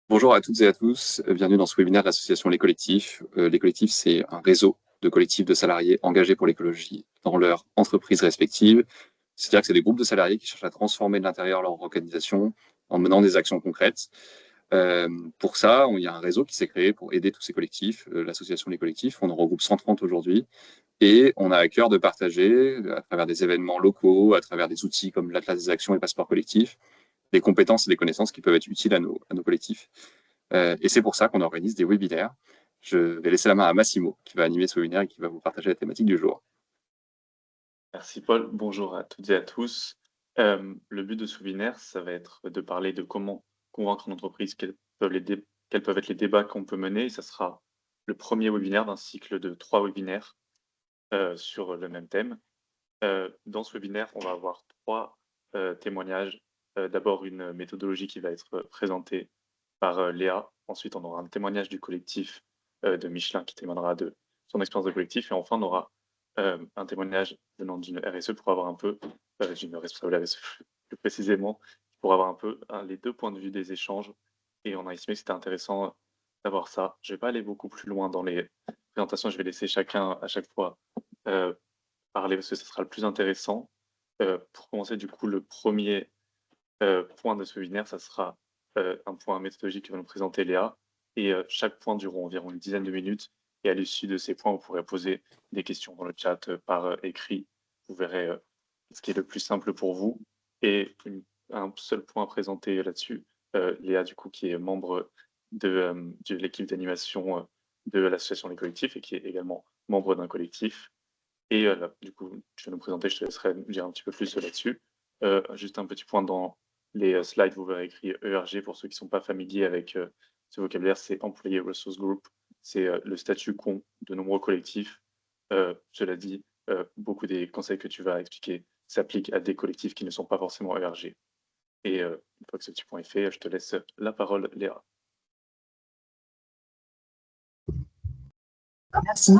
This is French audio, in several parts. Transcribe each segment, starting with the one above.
Bonjour à toutes et à tous, bienvenue dans ce webinaire de l'association Les Collectifs. Les Collectifs, c'est un réseau de collectifs de salariés engagés pour l'écologie dans leur entreprise respective. C'est-à-dire que c'est des groupes de salariés qui cherchent à transformer de l'intérieur leur organisation en menant des actions concrètes. Pour ça, il y a un réseau qui s'est créé pour aider tous ces collectifs, l'association Les Collectifs. On en regroupe 130 aujourd'hui et on a à cœur de partager, à travers des événements locaux, à travers des outils comme l'Atlas des actions et le passeport collectif, des compétences et des connaissances qui peuvent être utiles à nos collectifs. Et c'est pour ça qu'on organise des webinaires. Je vais laisser la main à Massimo, qui va animer ce webinaire et qui va vous partager la thématique du jour. Merci Paul, bonjour à toutes et à tous. Le but de ce webinaire, ça va être de parler de comment convaincre une entreprise, quels peuvent être les débats qu'on peut mener. Et ça sera le premier webinaire d'un cycle de 3 webinaires sur le même thème. Dans ce webinaire, on va avoir 3 témoignages. D'abord, une méthodologie qui va être présentée par Léa. Ensuite, on aura un témoignage du collectif de Michelin qui témoignera de son expérience de collectif. Et enfin, on aura un témoignage venant d'une RSE pour avoir un peu, d'une responsable RSE plus précisément, pour avoir un peu les 2 points de vue des échanges. Et on a estimé que c'était intéressant d'avoir ça. Je ne vais pas aller beaucoup plus loin dans les présentations. Je vais laisser chacun à chaque fois parler parce que ce sera le plus intéressant. Pour commencer, du coup, le premier point de ce webinaire, ça sera un point méthodologique que va nous présenter Léa. Et chaque point durera environ une dizaine de minutes. Et à l'issue de ces points, vous pourrez poser des questions dans le chat par écrit. Vous verrez ce qui est le plus simple pour vous. Et un seul point à présenter là-dessus. Léa, du coup, qui est membre de l'équipe d'animation de l'association Les Collectifs et qui est également membre d'un collectif. Et là, du coup, je vais nous présenter, je te laisserai nous dire un petit peu plus là-dessus. Juste un petit point dans les slides, vous verrez écrit ERG pour ceux qui ne sont pas familiers avec ce vocabulaire, c'est Employee Resource Group. C'est le statut qu'ont de nombreux collectifs. Cela dit, beaucoup des conseils que tu vas expliquer s'appliquent à des collectifs qui ne sont pas forcément ERG. Et une fois que ce petit point est fait, je te laisse la parole, Léa. Merci.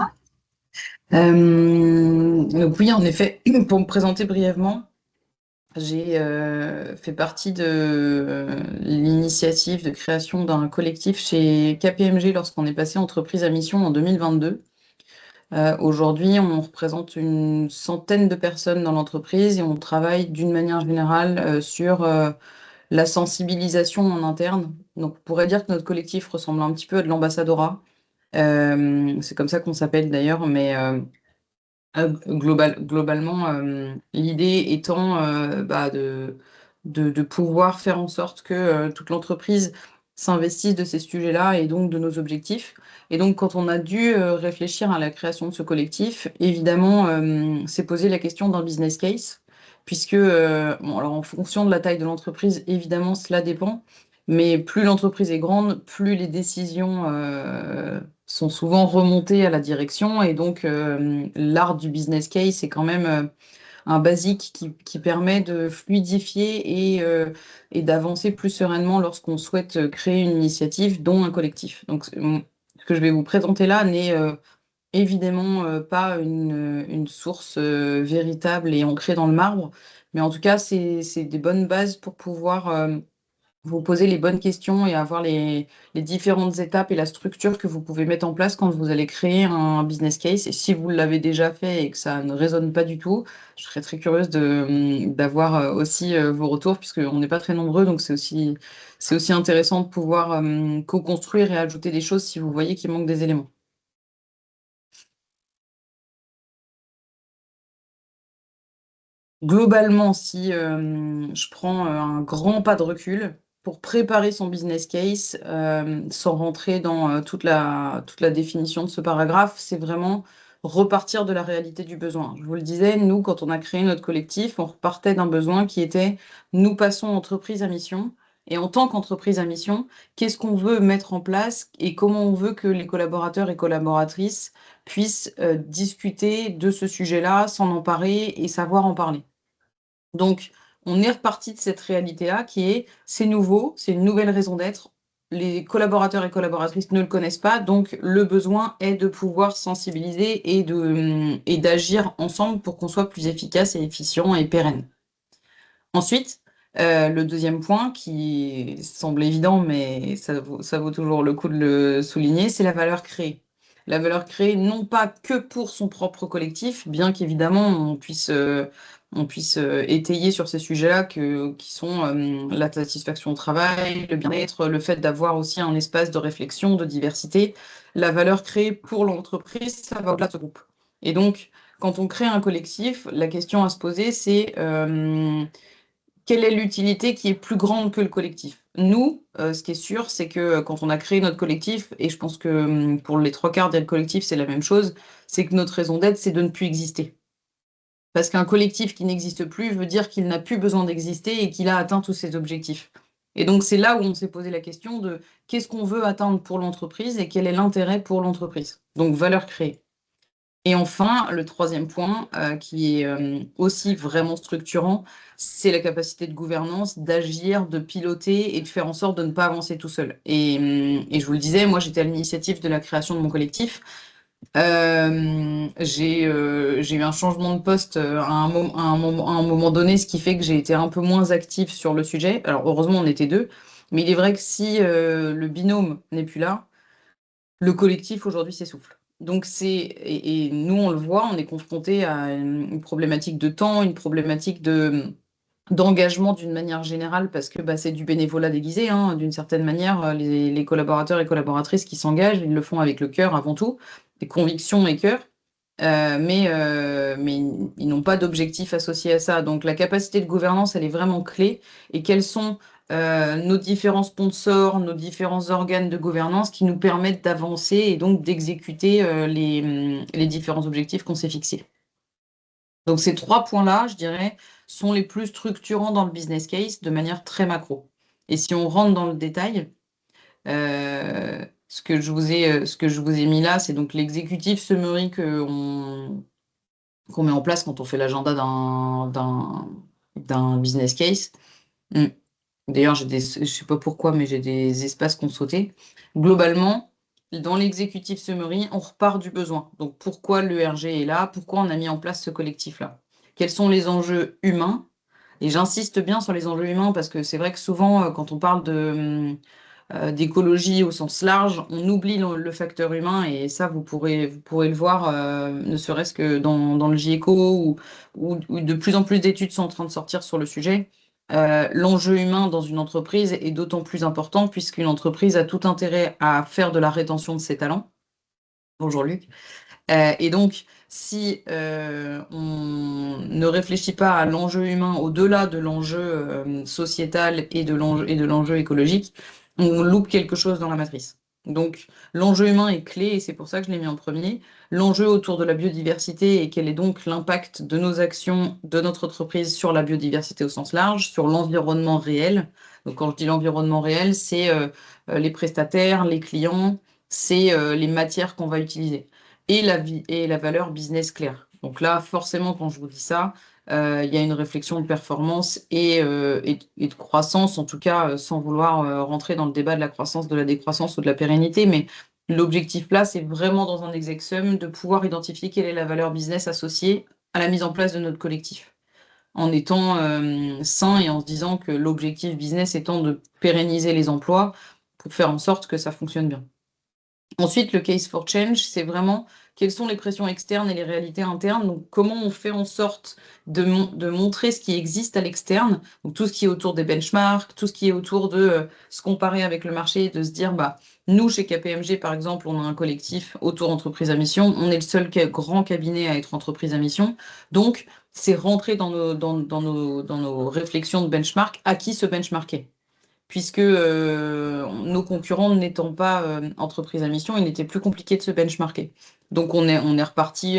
Donc oui, en effet, pour me présenter brièvement, j'ai fait partie de l'initiative de création d'un collectif chez KPMG lorsqu'on est passé entreprise à mission en 2022. Aujourd'hui, on représente une centaine de personnes dans l'entreprise et on travaille d'une manière générale sur la sensibilisation en interne. Donc, on pourrait dire que notre collectif ressemble un petit peu à de l'ambassadora. C'est comme ça qu'on s'appelle d'ailleurs, mais globalement, l'idée étant de pouvoir faire en sorte que toute l'entreprise s'investisse de ces sujets-là et donc de nos objectifs. Et donc, quand on a dû réfléchir à la création de ce collectif, évidemment, s'est posé la question d'un business case, puisque, bon, alors en fonction de la taille de l'entreprise, évidemment, cela dépend. Mais plus l'entreprise est grande, plus les décisions sont souvent remontées à la direction. Et donc, l'art du business case, c'est quand même un basique qui permet de fluidifier et d'avancer plus sereinement lorsqu'on souhaite créer une initiative, dont un collectif. Donc, ce que je vais vous présenter là n'est évidemment pas une source véritable et ancrée dans le marbre. Mais en tout cas, c'est des bonnes bases pour pouvoir vous poser les bonnes questions et avoir les différentes étapes et la structure que vous pouvez mettre en place quand vous allez créer un business case. Et si vous l'avez déjà fait et que ça ne résonne pas du tout, je serais très curieuse d'avoir aussi vos retours, puisqu'on n'est pas très nombreux, donc c'est aussi intéressant de pouvoir co-construire et ajouter des choses si vous voyez qu'il manque des éléments. Globalement, si je prends un grand pas de recul pour préparer son business case, sans rentrer dans toute la définition de ce paragraphe, c'est vraiment repartir de la réalité du besoin. Je vous le disais, nous, quand on a créé notre collectif, on repartait d'un besoin qui était nous passons entreprise à mission. Et en tant qu'entreprise à mission, qu'est-ce qu'on veut mettre en place et comment on veut que les collaborateurs et collaboratrices puissent discuter de ce sujet-là, s'en emparer et savoir en parler. Donc, on est reparti de cette réalité-là qui est, c'est nouveau, c'est une nouvelle raison d'être. Les collaborateurs et collaboratrices ne le connaissent pas, donc le besoin est de pouvoir sensibiliser et d'agir ensemble pour qu'on soit plus efficace et efficient et pérenne. Ensuite, Le deuxième point, qui semble évident, mais ça vaut toujours le coup de le souligner, c'est la valeur créée. La valeur créée, non pas que pour son propre collectif, bien qu'évidemment on puisse étayer sur ces sujets-là qui sont la satisfaction au travail, le bien-être, le fait d'avoir aussi un espace de réflexion, de diversité. La valeur créée pour l'entreprise, ça va au-delà de ce groupe. Et donc, quand on crée un collectif, la question à se poser, c'est quelle est l'utilité qui est plus grande que le collectif? Nous, ce qui est sûr, c'est que quand on a créé notre collectif, et je pense que pour les trois quarts des collectifs, c'est la même chose, c'est que notre raison d'être, c'est de ne plus exister. Parce qu'un collectif qui n'existe plus veut dire qu'il n'a plus besoin d'exister et qu'il a atteint tous ses objectifs. Et donc, c'est là où on s'est posé la question de qu'est-ce qu'on veut atteindre pour l'entreprise et quel est l'intérêt pour l'entreprise. Donc, valeur créée. Et enfin, le troisième point, qui est aussi vraiment structurant, c'est la capacité de gouvernance, d'agir, de piloter et de faire en sorte de ne pas avancer tout seul. Et je vous le disais, moi j'étais à l'initiative de la création de mon collectif. J'ai eu un changement de poste à un moment donné, ce qui fait que j'ai été un peu moins active sur le sujet. Alors heureusement, on était deux, mais il est vrai que si le binôme n'est plus là, le collectif aujourd'hui s'essouffle. Donc et nous on le voit, on est confronté à une problématique de temps, une problématique d'engagement d'une manière générale, parce que bah, c'est du bénévolat déguisé, hein, d'une certaine manière, les collaborateurs et collaboratrices qui s'engagent, ils le font avec le cœur avant tout, des convictions et cœur, mais ils n'ont pas d'objectif associé à ça. Donc la capacité de gouvernance, elle est vraiment clé. Et quels sont nos différents sponsors, nos différents organes de gouvernance qui nous permettent d'avancer et donc d'exécuter les différents objectifs qu'on s'est fixés. Donc ces trois points-là, je dirais, sont les plus structurants dans le business case de manière très macro. Et si on rentre dans le détail, ce que je vous ai mis là, c'est donc l'exécutif summary qu'on met en place quand on fait l'agenda d'un business case. D'ailleurs, je sais pas pourquoi, mais j'ai des espaces qu'on sautait. Globalement, dans l'exécutif summary, on repart du besoin. Donc, pourquoi l'ERG est là? Pourquoi on a mis en place ce collectif-là? Quels sont les enjeux humains? Et j'insiste bien sur les enjeux humains parce que c'est vrai que souvent, quand on parle d'écologie au sens large, on oublie le facteur humain et ça, vous pourrez le voir, ne serait-ce que dans le GIECO où de plus en plus d'études sont en train de sortir sur le sujet. L'enjeu humain dans une entreprise est d'autant plus important puisqu'une entreprise a tout intérêt à faire de la rétention de ses talents. Bonjour Luc. Et donc, si on ne réfléchit pas à l'enjeu humain au-delà de l'enjeu sociétal et de l'enjeu écologique, on loupe quelque chose dans la matrice. Donc, l'enjeu humain est clé et c'est pour ça que je l'ai mis en premier. L'enjeu autour de la biodiversité et quel est donc l'impact de nos actions, de notre entreprise sur la biodiversité au sens large, sur l'environnement réel. Donc, quand je dis l'environnement réel, c'est les prestataires, les clients, c'est les matières qu'on va utiliser et la valeur business claire. Donc là, forcément, quand je vous dis ça, il y a une réflexion de performance et de croissance, en tout cas, sans vouloir rentrer dans le débat de la croissance, de la décroissance ou de la pérennité, mais l'objectif là, c'est vraiment dans un execsum de pouvoir identifier quelle est la valeur business associée à la mise en place de notre collectif, en étant sain et en se disant que l'objectif business étant de pérenniser les emplois pour faire en sorte que ça fonctionne bien. Ensuite, le case for change, c'est vraiment quelles sont les pressions externes et les réalités internes. Donc, comment on fait en sorte de montrer ce qui existe à l'externe, donc tout ce qui est autour des benchmarks, tout ce qui est autour de se comparer avec le marché, de se dire, bah, nous, chez KPMG, par exemple, on a un collectif auto-entreprise à mission. On est le seul grand cabinet à être entreprise à mission. Donc, c'est rentrer dans nos réflexions de benchmark, à qui se benchmarker puisque nos concurrents n'étant pas entreprises à mission, il était plus compliqué de se benchmarker. Donc on est reparti,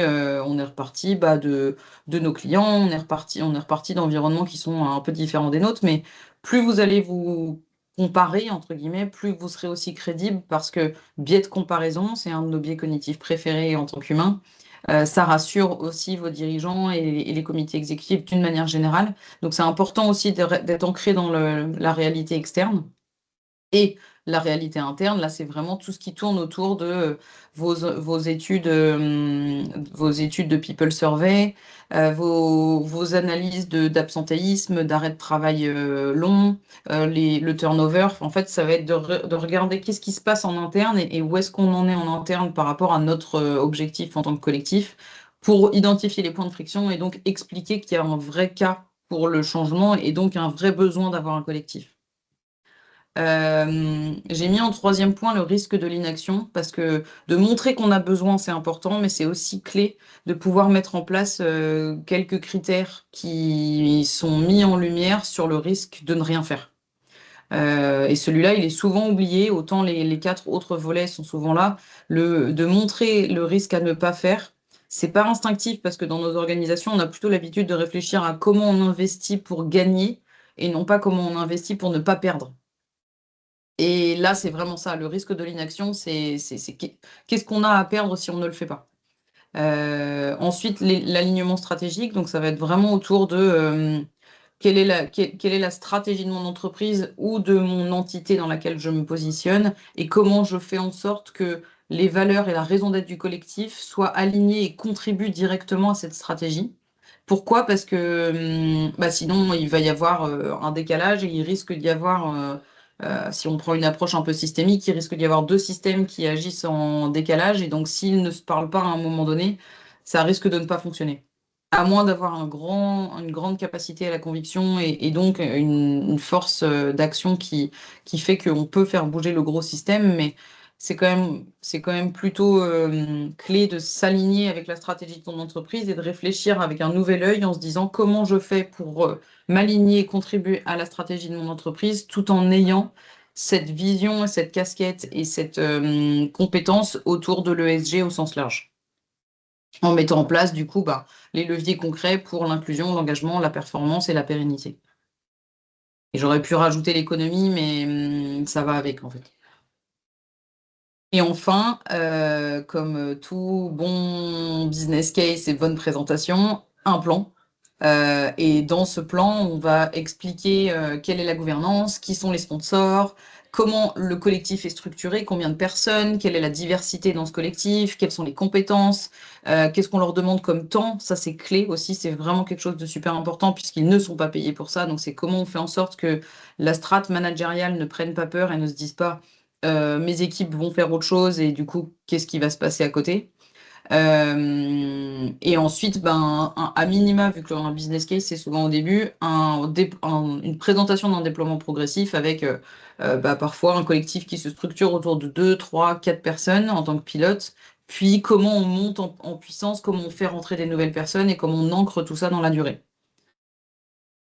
bah, de nos clients, on est reparti d'environnements qui sont un peu différents des nôtres, mais plus vous allez vous comparer, entre guillemets, plus vous serez aussi crédible, parce que biais de comparaison, c'est un de nos biais cognitifs préférés en tant qu'humain. Ça rassure aussi vos dirigeants et les comités exécutifs d'une manière générale. Donc c'est important aussi d'être ancré dans la réalité externe. Et la réalité interne. Là, c'est vraiment tout ce qui tourne autour de vos études de People Survey, vos analyses d'absentéisme, d'arrêt de travail long, le turnover. En fait, ça va être de regarder qu'est-ce qui se passe en interne et où est-ce qu'on en est en interne par rapport à notre objectif en tant que collectif pour identifier les points de friction et donc expliquer qu'il y a un vrai cas pour le changement et donc un vrai besoin d'avoir un collectif. J'ai mis en troisième point le risque de l'inaction, parce que de montrer qu'on a besoin, c'est important, mais c'est aussi clé de pouvoir mettre en place quelques critères qui sont mis en lumière sur le risque de ne rien faire. Et celui-là, il est souvent oublié, autant les quatre autres volets sont souvent là. De montrer le risque à ne pas faire, c'est pas instinctif, parce que dans nos organisations, on a plutôt l'habitude de réfléchir à comment on investit pour gagner, et non pas comment on investit pour ne pas perdre. Et là, c'est vraiment ça, le risque de l'inaction, c'est qu'est-ce qu'on a à perdre si on ne le fait pas. Ensuite, l'alignement stratégique, donc ça va être vraiment autour de quelle est la stratégie de mon entreprise ou de mon entité dans laquelle je me positionne et comment je fais en sorte que les valeurs et la raison d'être du collectif soient alignées et contribuent directement à cette stratégie. Pourquoi? Parce que sinon, il va y avoir un décalage et il risque d'y avoir, si on prend une approche un peu systémique, il risque d'y avoir deux systèmes qui agissent en décalage et donc s'ils ne se parlent pas à un moment donné, ça risque de ne pas fonctionner. À moins d'avoir une grande capacité à la conviction et donc une force d'action qui fait qu'on peut faire bouger le gros système, mais c'est quand même plutôt clé de s'aligner avec la stratégie de ton entreprise et de réfléchir avec un nouvel œil en se disant comment je fais pour m'aligner et contribuer à la stratégie de mon entreprise tout en ayant cette vision, cette casquette et cette compétence autour de l'ESG au sens large. En mettant en place, du coup, les leviers concrets pour l'inclusion, l'engagement, la performance et la pérennité. Et j'aurais pu rajouter l'économie, mais ça va avec, en fait. Et enfin, comme tout bon business case et bonne présentation, un plan. Et dans ce plan, on va expliquer quelle est la gouvernance, qui sont les sponsors, comment le collectif est structuré, combien de personnes, quelle est la diversité dans ce collectif, quelles sont les compétences, qu'est-ce qu'on leur demande comme temps. Ça, c'est clé aussi, c'est vraiment quelque chose de super important puisqu'ils ne sont pas payés pour ça. Donc, c'est comment on fait en sorte que la strate managériale ne prenne pas peur et ne se dise pas mes équipes vont faire autre chose et du coup, qu'est-ce qui va se passer à côté? Et ensuite, à minima, vu que un business case, c'est souvent au début, une présentation d'un déploiement progressif avec parfois un collectif qui se structure autour de 2, 3, 4 personnes en tant que pilote, puis comment on monte en puissance, comment on fait rentrer des nouvelles personnes et comment on ancre tout ça dans la durée.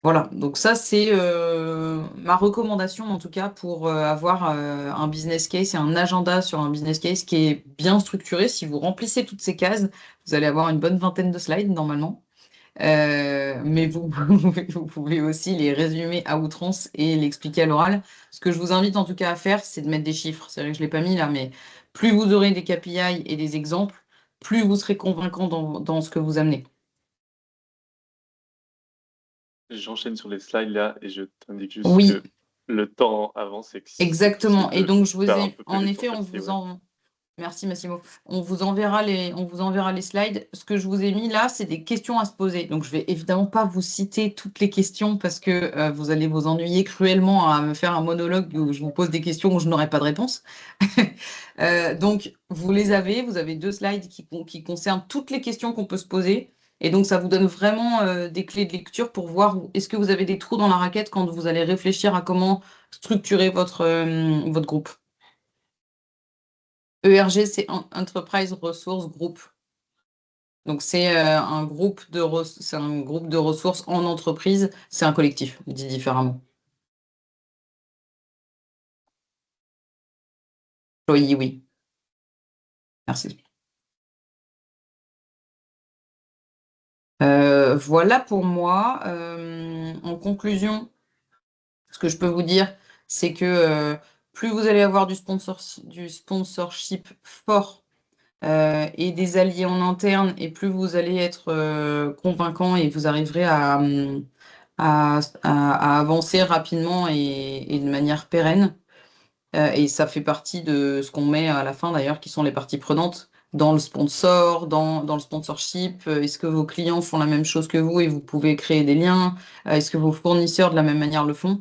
Voilà, donc ça c'est ma recommandation en tout cas pour avoir un business case et un agenda sur un business case qui est bien structuré. Si vous remplissez toutes ces cases, vous allez avoir une bonne vingtaine de slides normalement. Mais vous pouvez aussi les résumer à outrance et l'expliquer à l'oral. Ce que je vous invite en tout cas à faire, c'est de mettre des chiffres. C'est vrai que je ne l'ai pas mis là, mais plus vous aurez des KPI et des exemples, plus vous serez convaincant dans ce que vous amenez. J'enchaîne sur les slides là et je t'indique juste Oui. que le temps avance et que c'est Exactement. difficile Et donc, je vous faire un ai, peu plus en vite pour effet, celle-ci, ouais. Merci Massimo. On vous enverra les slides. Ce que je vous ai mis là, c'est des questions à se poser. Donc, je vais évidemment pas vous citer toutes les questions parce que vous allez vous ennuyer cruellement à me faire un monologue où je vous pose des questions où je n'aurai pas de réponse. Donc, vous avez deux slides qui concernent toutes les questions qu'on peut se poser. Et donc, ça vous donne vraiment des clés de lecture pour voir est-ce que vous avez des trous dans la raquette quand vous allez réfléchir à comment structurer votre groupe. ERG, c'est Enterprise Resource Group. Donc, c'est un groupe de ressources en entreprise. C'est un collectif, dit différemment. Employee, oui. Merci. Voilà pour moi. En conclusion, ce que je peux vous dire, c'est que plus vous allez avoir du sponsorship fort et des alliés en interne, et plus vous allez être convaincant et vous arriverez à avancer rapidement et de manière pérenne. Et ça fait partie de ce qu'on met à la fin d'ailleurs, qui sont les parties prenantes dans le sponsor, dans le sponsorship. Est-ce que vos clients font la même chose que vous et vous pouvez créer des liens? Est-ce que vos fournisseurs de la même manière le font?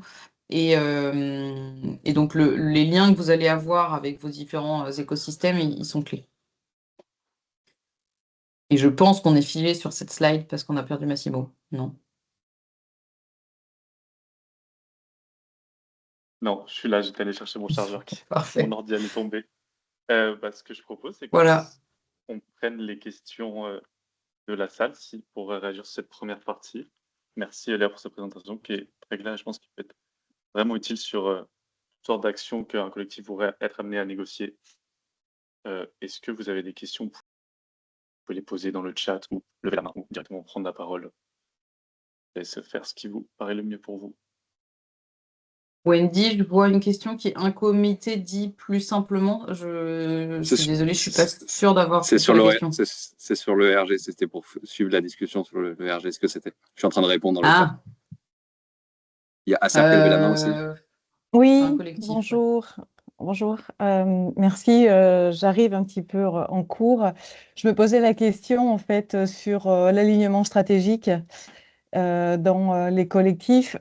Et donc les liens que vous allez avoir avec vos différents écosystèmes, ils sont clés. Et je pense qu'on est filé sur cette slide parce qu'on a perdu Massimo. Non. Non, je suis là, j'étais allé chercher mon chargeur. Parfait. Mon ordi allait tomber. Ce que je propose, c'est Voilà. qu'on prenne les questions de la salle pour réagir sur cette première partie. Merci Léa pour cette présentation qui est très claire et je pense qu'il peut être vraiment utile sur toutes sortes d'actions qu'un collectif pourrait être amené à négocier. Est-ce que vous avez des questions? Vous pouvez les poser dans le chat ou lever la main ou directement prendre la parole. Laissez faire ce qui vous paraît le mieux pour vous. Wendy, je vois une question qui est un comité dit plus simplement. Je suis désolée, je suis pas sûre d'avoir C'est compris la question. C'est sur le RG, c'était pour suivre la discussion sur le RG, ce que c'était. Je suis en train de répondre dans le chat. Il y a Asser qui a levé la main aussi. Oui, Un collectif, bonjour. Bonjour, merci. J'arrive un petit peu en cours. Je me posais la question en fait sur l'alignement stratégique dans les collectifs.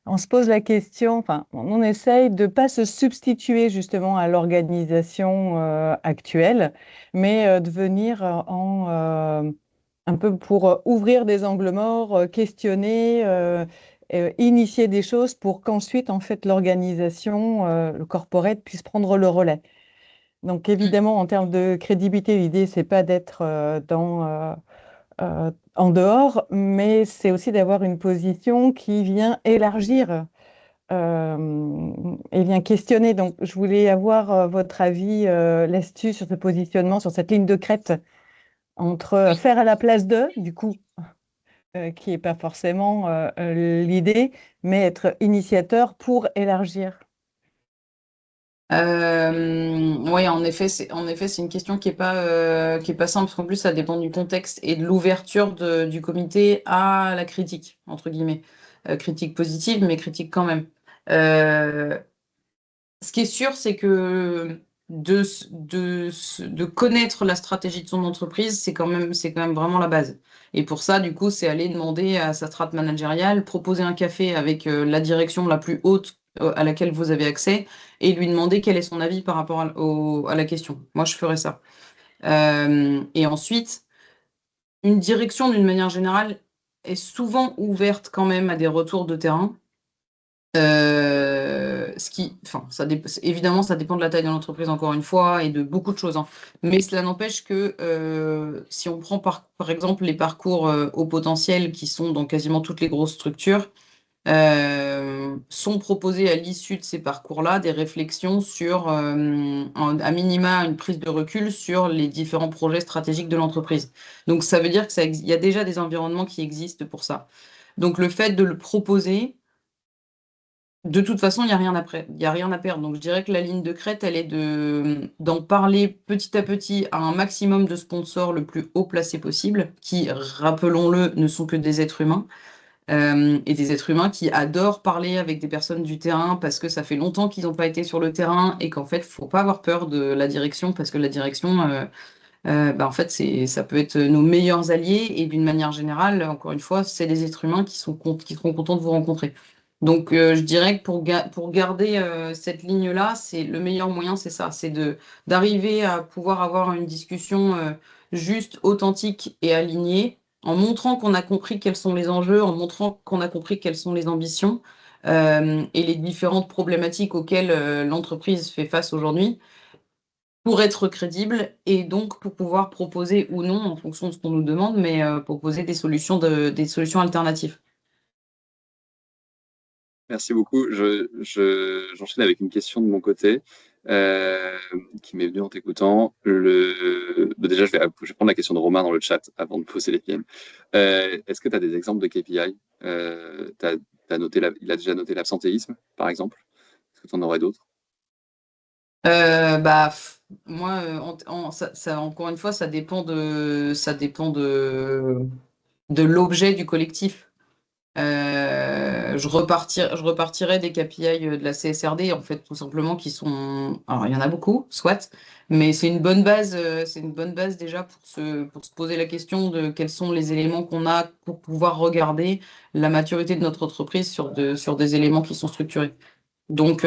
On se pose la question, enfin, on essaye de ne pas se substituer justement à l'organisation actuelle, mais de venir un peu pour ouvrir des angles morts, questionner, initier des choses pour qu'ensuite, en fait, l'organisation, le corporate puisse prendre le relais. Donc, évidemment, en termes de crédibilité, l'idée, c'est pas d'être en dehors, mais c'est aussi d'avoir une position qui vient élargir et vient questionner. Donc, je voulais avoir votre avis là-dessus, sur ce positionnement, sur cette ligne de crête entre faire à la place d'eux, du coup, qui n'est pas forcément l'idée, mais être initiateur pour élargir. Oui, en effet, c'est une question qui est pas simple, parce qu'en plus, ça dépend du contexte et de l'ouverture du comité à la critique, entre guillemets. Critique positive, mais critique quand même. Ce qui est sûr, c'est que de connaître la stratégie de son entreprise, c'est quand même vraiment la base. Et pour ça, du coup, c'est aller demander à sa strate managériale, proposer un café avec la direction la plus haute à laquelle vous avez accès et lui demander quel est son avis par rapport à la question. Moi, je ferais ça. Et ensuite, une direction, d'une manière générale, est souvent ouverte quand même à des retours de terrain. Évidemment, ça dépend de la taille de l'entreprise, encore une fois, et de beaucoup de choses, hein. Mais cela n'empêche que si on prend par exemple les parcours au potentiel qui sont dans quasiment toutes les grosses structures, sont proposées à l'issue de ces parcours-là des réflexions sur, à minima, une prise de recul sur les différents projets stratégiques de l'entreprise. Donc, ça veut dire qu'il y a déjà des environnements qui existent pour ça. Donc, le fait de le proposer, de toute façon, il n'y a rien à perdre. Donc, je dirais que la ligne de crête, elle est d'en parler petit à petit à un maximum de sponsors le plus haut placé possible, qui, rappelons-le, ne sont que des êtres humains, et des êtres humains qui adorent parler avec des personnes du terrain parce que ça fait longtemps qu'ils n'ont pas été sur le terrain et qu'en fait, faut pas avoir peur de la direction parce que la direction, en fait, ça peut être nos meilleurs alliés et d'une manière générale, encore une fois, c'est des êtres humains qui seront contents de vous rencontrer. Donc, je dirais que pour garder cette ligne-là, le meilleur moyen, c'est ça, c'est d'arriver à pouvoir avoir une discussion juste, authentique et alignée, en montrant qu'on a compris quels sont les enjeux, en montrant qu'on a compris quelles sont les ambitions et les différentes problématiques auxquelles l'entreprise fait face aujourd'hui, pour être crédible et donc pour pouvoir proposer ou non, en fonction de ce qu'on nous demande, mais proposer des solutions alternatives. Merci beaucoup. J'enchaîne avec une question de mon côté qui m'est venue en t'écoutant. Déjà, je vais prendre la question de Romain dans le chat avant de poser les miennes. Est-ce que tu as des exemples de KPI? Il a déjà noté l'absentéisme, par exemple? Est-ce que tu en aurais d'autres? Moi, encore une fois, ça dépend de l'objet du collectif. Je repartirais des KPI de la CSRD, en fait, tout simplement, qui sont... Alors, il y en a beaucoup, soit, mais c'est une bonne base déjà pour se poser la question de quels sont les éléments qu'on a pour pouvoir regarder la maturité de notre entreprise sur des éléments qui sont structurés. Donc,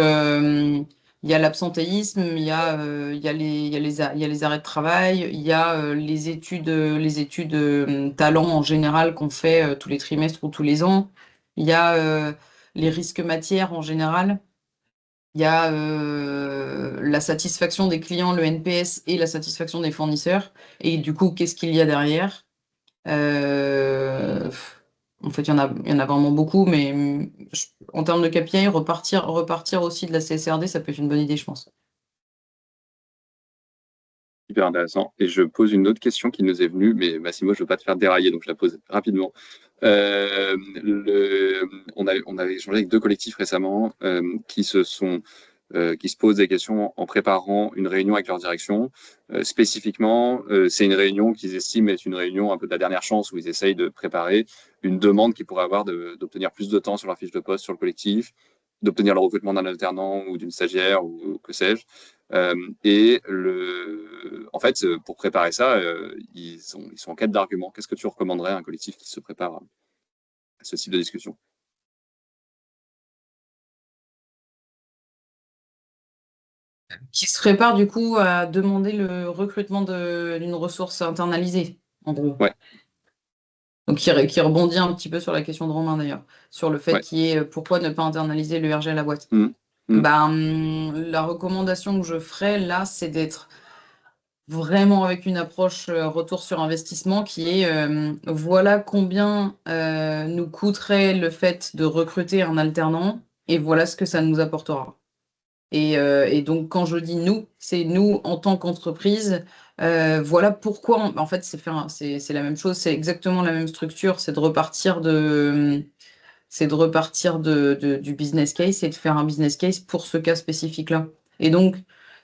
il y a l'absentéisme, il y a les arrêts de travail, il y a les études talents en général qu'on fait tous les trimestres ou tous les ans. Il y a les risques matières en général. Il y a la satisfaction des clients, le NPS et la satisfaction des fournisseurs. Et du coup, qu'est-ce qu'il y a derrière? Euh, En fait, il y en a vraiment beaucoup, mais en termes de KPI, repartir aussi de la CSRD, ça peut être une bonne idée, je pense. Hyper intéressant. Et je pose une autre question qui nous est venue, mais Massimo, je ne veux pas te faire dérailler, donc je la pose rapidement. On avait échangé avec deux collectifs récemment qui se posent des questions en préparant une réunion avec leur direction. Spécifiquement, c'est une réunion qu'ils estiment être une réunion un peu de la dernière chance où ils essayent de préparer une demande qu'ils pourraient avoir d'obtenir plus de temps sur leur fiche de poste sur le collectif, d'obtenir le recrutement d'un alternant ou d'une stagiaire ou que sais-je. En fait, pour préparer ça, ils sont en quête d'arguments. Qu'est-ce que tu recommanderais à un collectif qui se prépare à ce type de discussion? Qui se prépare du coup à demander le recrutement d'une ressource internalisée, en gros. Ouais, Donc qui rebondit un petit peu sur la question de Romain d'ailleurs, sur le fait ouais. qu'il y ait pourquoi ne pas internaliser le RG à la boîte. Mmh, mmh. La recommandation que je ferais là, c'est d'être vraiment avec une approche retour sur investissement qui est voilà combien nous coûterait le fait de recruter un alternant et voilà ce que ça nous apportera. Et donc quand je dis nous, c'est nous en tant qu'entreprise. Voilà pourquoi en fait c'est la même chose, c'est exactement la même structure, c'est de repartir du business case et de faire un business case pour ce cas spécifique-là. Et donc,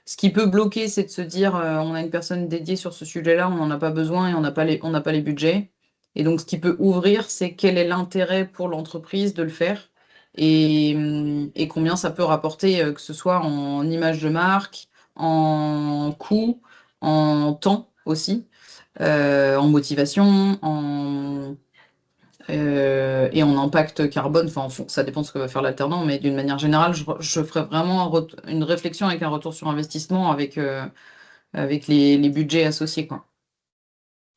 ce qui peut bloquer, c'est de se dire, on a une personne dédiée sur ce sujet-là, on n'en a pas besoin et on n'a pas les budgets. Et donc, ce qui peut ouvrir, c'est quel est l'intérêt pour l'entreprise de le faire et combien ça peut rapporter, que ce soit en image de marque, en coût, en temps aussi, en motivation, et en impact carbone. Enfin, ça dépend de ce que va faire l'alternant, mais d'une manière générale, je ferais vraiment une réflexion avec un retour sur investissement avec les budgets associés, quoi.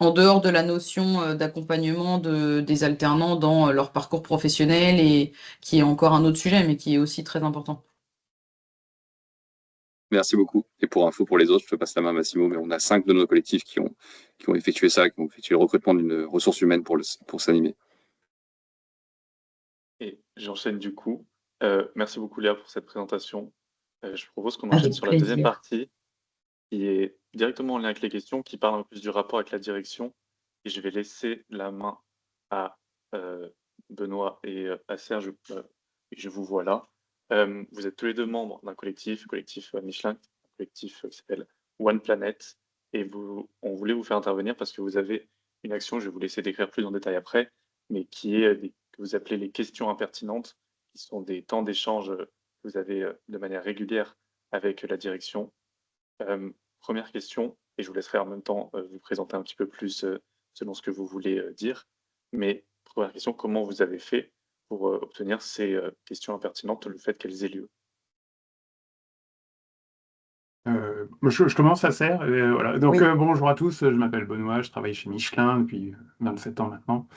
En dehors de la notion d'accompagnement des alternants dans leur parcours professionnel et qui est encore un autre sujet, mais qui est aussi très important. Merci beaucoup. Et pour info, pour les autres, je te passe la main, Massimo, mais on a 5 de nos collectifs qui ont effectué ça, qui ont effectué le recrutement d'une ressource humaine pour s'animer. Et j'enchaîne du coup. Merci beaucoup Léa pour cette présentation. Je propose qu'on Avec enchaîne sur la deuxième plaisir. partie, qui est directement en lien avec les questions, qui parle un peu plus du rapport avec la direction. Et je vais laisser la main à Benoît et à Serge. Et je vous vois là. Vous êtes tous les deux membres d'un collectif, collectif Michelin, un collectif qui s'appelle One Planet. Et on voulait vous faire intervenir parce que vous avez une action, je vais vous laisser décrire plus en détail après, mais qui est que vous appelez les questions impertinentes, qui sont des temps d'échange que vous avez de manière régulière avec la direction. Première question, et je vous laisserai en même temps vous présenter un petit peu plus selon ce que vous voulez dire. Mais première question, comment vous avez fait pour obtenir ces questions impertinentes, le fait qu'elles aient lieu? Je commence à serre. Voilà. Donc, Oui. bonjour à tous, je m'appelle Benoît, je travaille chez Michelin depuis 27 ans maintenant.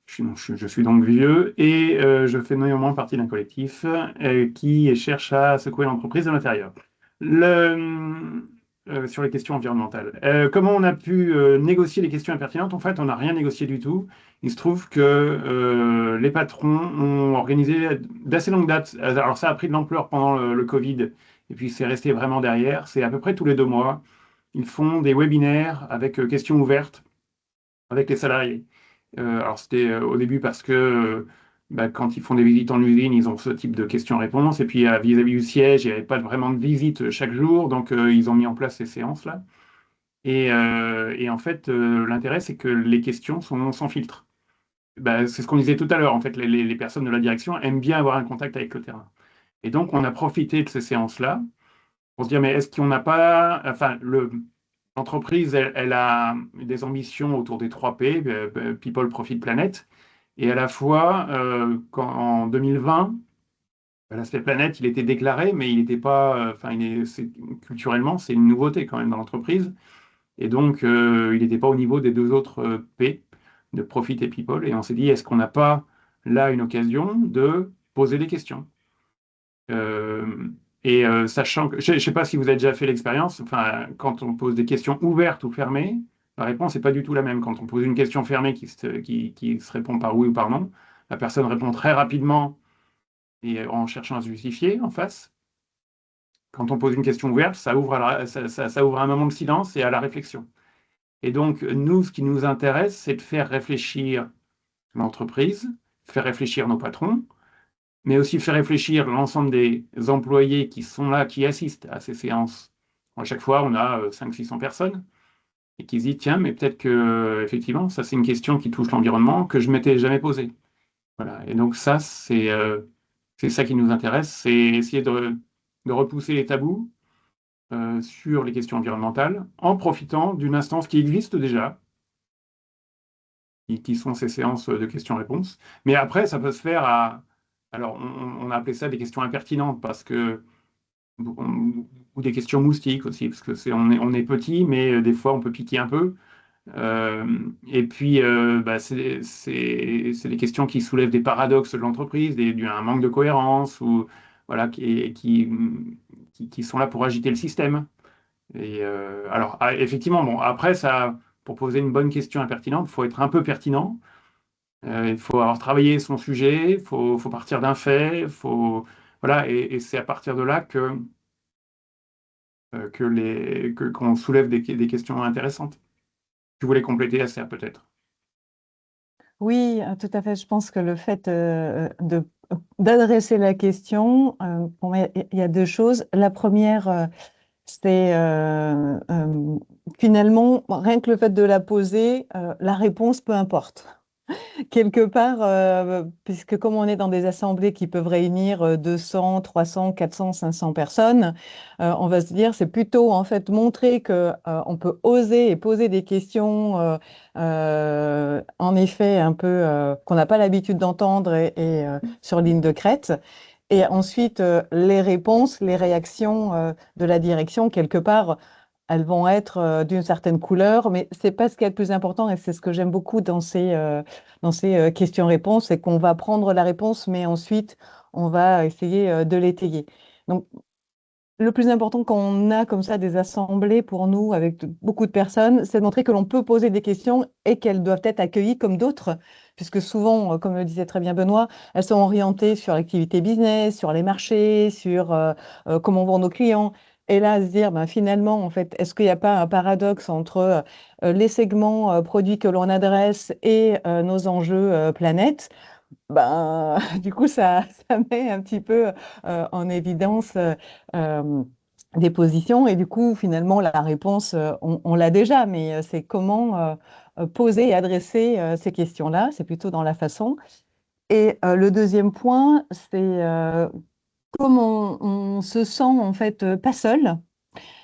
Je suis donc vieux et je fais néanmoins partie d'un collectif qui cherche à secouer l'entreprise de l'intérieur. Sur les questions environnementales. Comment on a pu négocier les questions impertinentes? En fait, on n'a rien négocié du tout. Il se trouve que les patrons ont organisé d'assez longue date. Alors, ça a pris de l'ampleur pendant le Covid et puis c'est resté vraiment derrière. C'est à peu près tous les 2 mois. Ils font des webinaires avec questions ouvertes avec les salariés. Alors, c'était au début parce que quand ils font des visites en usine, ils ont ce type de questions-réponses. Et puis, vis-à-vis du siège, il n'y avait pas vraiment de visite chaque jour. Donc, ils ont mis en place ces séances-là. Et en fait, l'intérêt, c'est que les questions sont sans filtre. c'est ce qu'on disait tout à l'heure. En fait, les personnes de la direction aiment bien avoir un contact avec le terrain. Et donc, on a profité de ces séances-là pour se dire, mais est-ce qu'on n'a pas... Enfin, l'entreprise, elle a des ambitions autour des 3 P, People, Profit, Planet. Et à la fois, en 2020, l'aspect planète, il était déclaré, mais il n'était pas... culturellement, c'est une nouveauté quand même dans l'entreprise. Et donc, il n'était pas au niveau des 2 autres P, de Profit et People. Et on s'est dit, est-ce qu'on n'a pas là une occasion de poser des questions? Sachant que, je ne sais pas si vous avez déjà fait l'expérience, enfin, quand on pose des questions ouvertes ou fermées, la réponse n'est pas du tout la même. Quand on pose une question fermée qui se répond par oui ou par non, la personne répond très rapidement et en cherchant à se justifier en face. Quand on pose une question ouverte, ça ouvre un moment de silence et à la réflexion. Et donc, nous, ce qui nous intéresse, c'est de faire réfléchir l'entreprise, faire réfléchir nos patrons, mais aussi faire réfléchir l'ensemble des employés qui sont là, qui assistent à ces séances. À chaque fois, on a 500-600 personnes et qui se disent, tiens, mais peut-être que, effectivement, ça, c'est une question qui touche l'environnement que je ne m'étais jamais posée. Voilà. Et donc, ça, c'est ça qui nous intéresse, c'est essayer de repousser les tabous sur les questions environnementales en profitant d'une instance qui existe déjà, qui sont ces séances de questions-réponses. Mais après, ça peut se faire à... Alors, on a appelé ça des questions impertinentes parce que... ou des questions moustiques aussi, parce que on est petit, mais des fois, on peut piquer un peu. Et puis, c'est des questions qui soulèvent des paradoxes de l'entreprise, un manque de cohérence, ou voilà, qui sont là pour agiter le système. Et alors, effectivement, bon, après, pour poser une bonne question impertinente, il faut être un peu pertinent. Il faut avoir travaillé son sujet, il faut partir d'un fait, voilà, et c'est à partir de là qu'on soulève des questions intéressantes. Tu voulais compléter ça peut-être? Oui, tout à fait. Je pense que le fait d'adresser la question, pour moi, il y a 2 choses. La première, c'est finalement, rien que le fait de la poser, la réponse, peu importe. Quelque part, puisque comme on est dans des assemblées qui peuvent réunir 200, 300, 400, 500 personnes, on va se dire, c'est plutôt en fait montrer que on peut oser et poser des questions, en effet, un peu qu'on n'a pas l'habitude d'entendre et sur ligne de crête. Et ensuite, les réponses, les réactions de la direction, quelque part, elles vont être d'une certaine couleur, mais c'est pas ce qui est le plus important et c'est ce que j'aime beaucoup dans ces questions-réponses, c'est qu'on va prendre la réponse, mais ensuite on va essayer de l'étayer. Donc, le plus important quand on a comme ça des assemblées pour nous avec beaucoup de personnes, c'est de montrer que l'on peut poser des questions et qu'elles doivent être accueillies comme d'autres, puisque souvent, comme le disait très bien Benoît, elles sont orientées sur l'activité business, sur les marchés, sur comment vont nos clients. Et là, se dire, ben, finalement, en fait, est-ce qu'il n'y a pas un paradoxe entre les segments produits que l'on adresse et nos enjeux planète? Ben, du coup, ça met un petit peu en évidence des positions et du coup, finalement, la réponse, on l'a déjà, mais c'est comment poser et adresser ces questions-là, c'est plutôt dans la façon. Et le deuxième point, c'est comment on se sent en fait pas seul.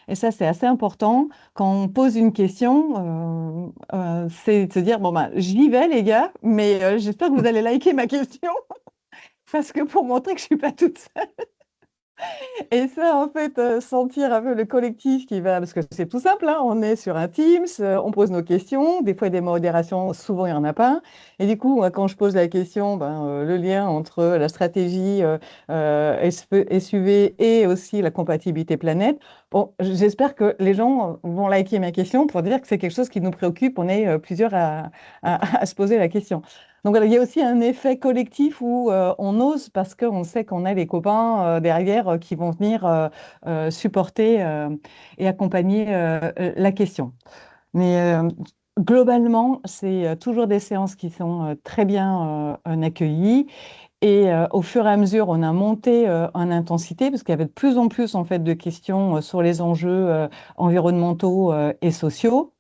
Et ça, c'est assez important. Quand on pose une question, c'est de se dire, bon, ben, j'y vais, les gars, mais j'espère que vous allez liker ma question, parce que pour montrer que je suis pas toute seule. Et ça, en fait, sentir un peu le collectif qui va, parce que c'est tout simple, hein, on est sur un Teams, on pose nos questions, des fois il y a des modérations, souvent il n'y en a pas. Et du coup, moi, quand je pose la question, ben, le lien entre la stratégie SUV et aussi la compatibilité planète, bon, j'espère que les gens vont liker ma question pour dire que c'est quelque chose qui nous préoccupe, on est plusieurs à se poser la question. Donc voilà, il y a aussi un effet collectif où on ose parce qu'on sait qu'on a les copains derrière qui vont venir supporter et accompagner la question. Mais globalement, c'est toujours des séances qui sont très bien accueillies. Et au fur et à mesure, on a monté en intensité parce qu'il y avait de plus en plus en fait de questions sur les enjeux environnementaux et sociaux.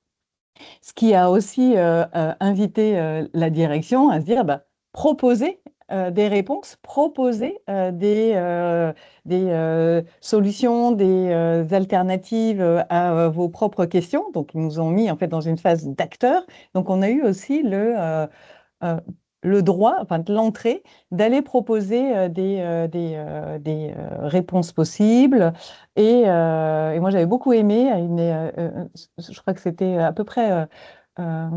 Ce qui a aussi invité la direction à se dire, bah, proposer des réponses, proposer des solutions, des alternatives à vos propres questions. Donc, ils nous ont mis en fait dans une phase d'acteur. Donc, on a eu aussi le droit, enfin de l'entrée, d'aller proposer des réponses possibles. Et moi, j'avais beaucoup aimé, je crois que c'était à peu près euh,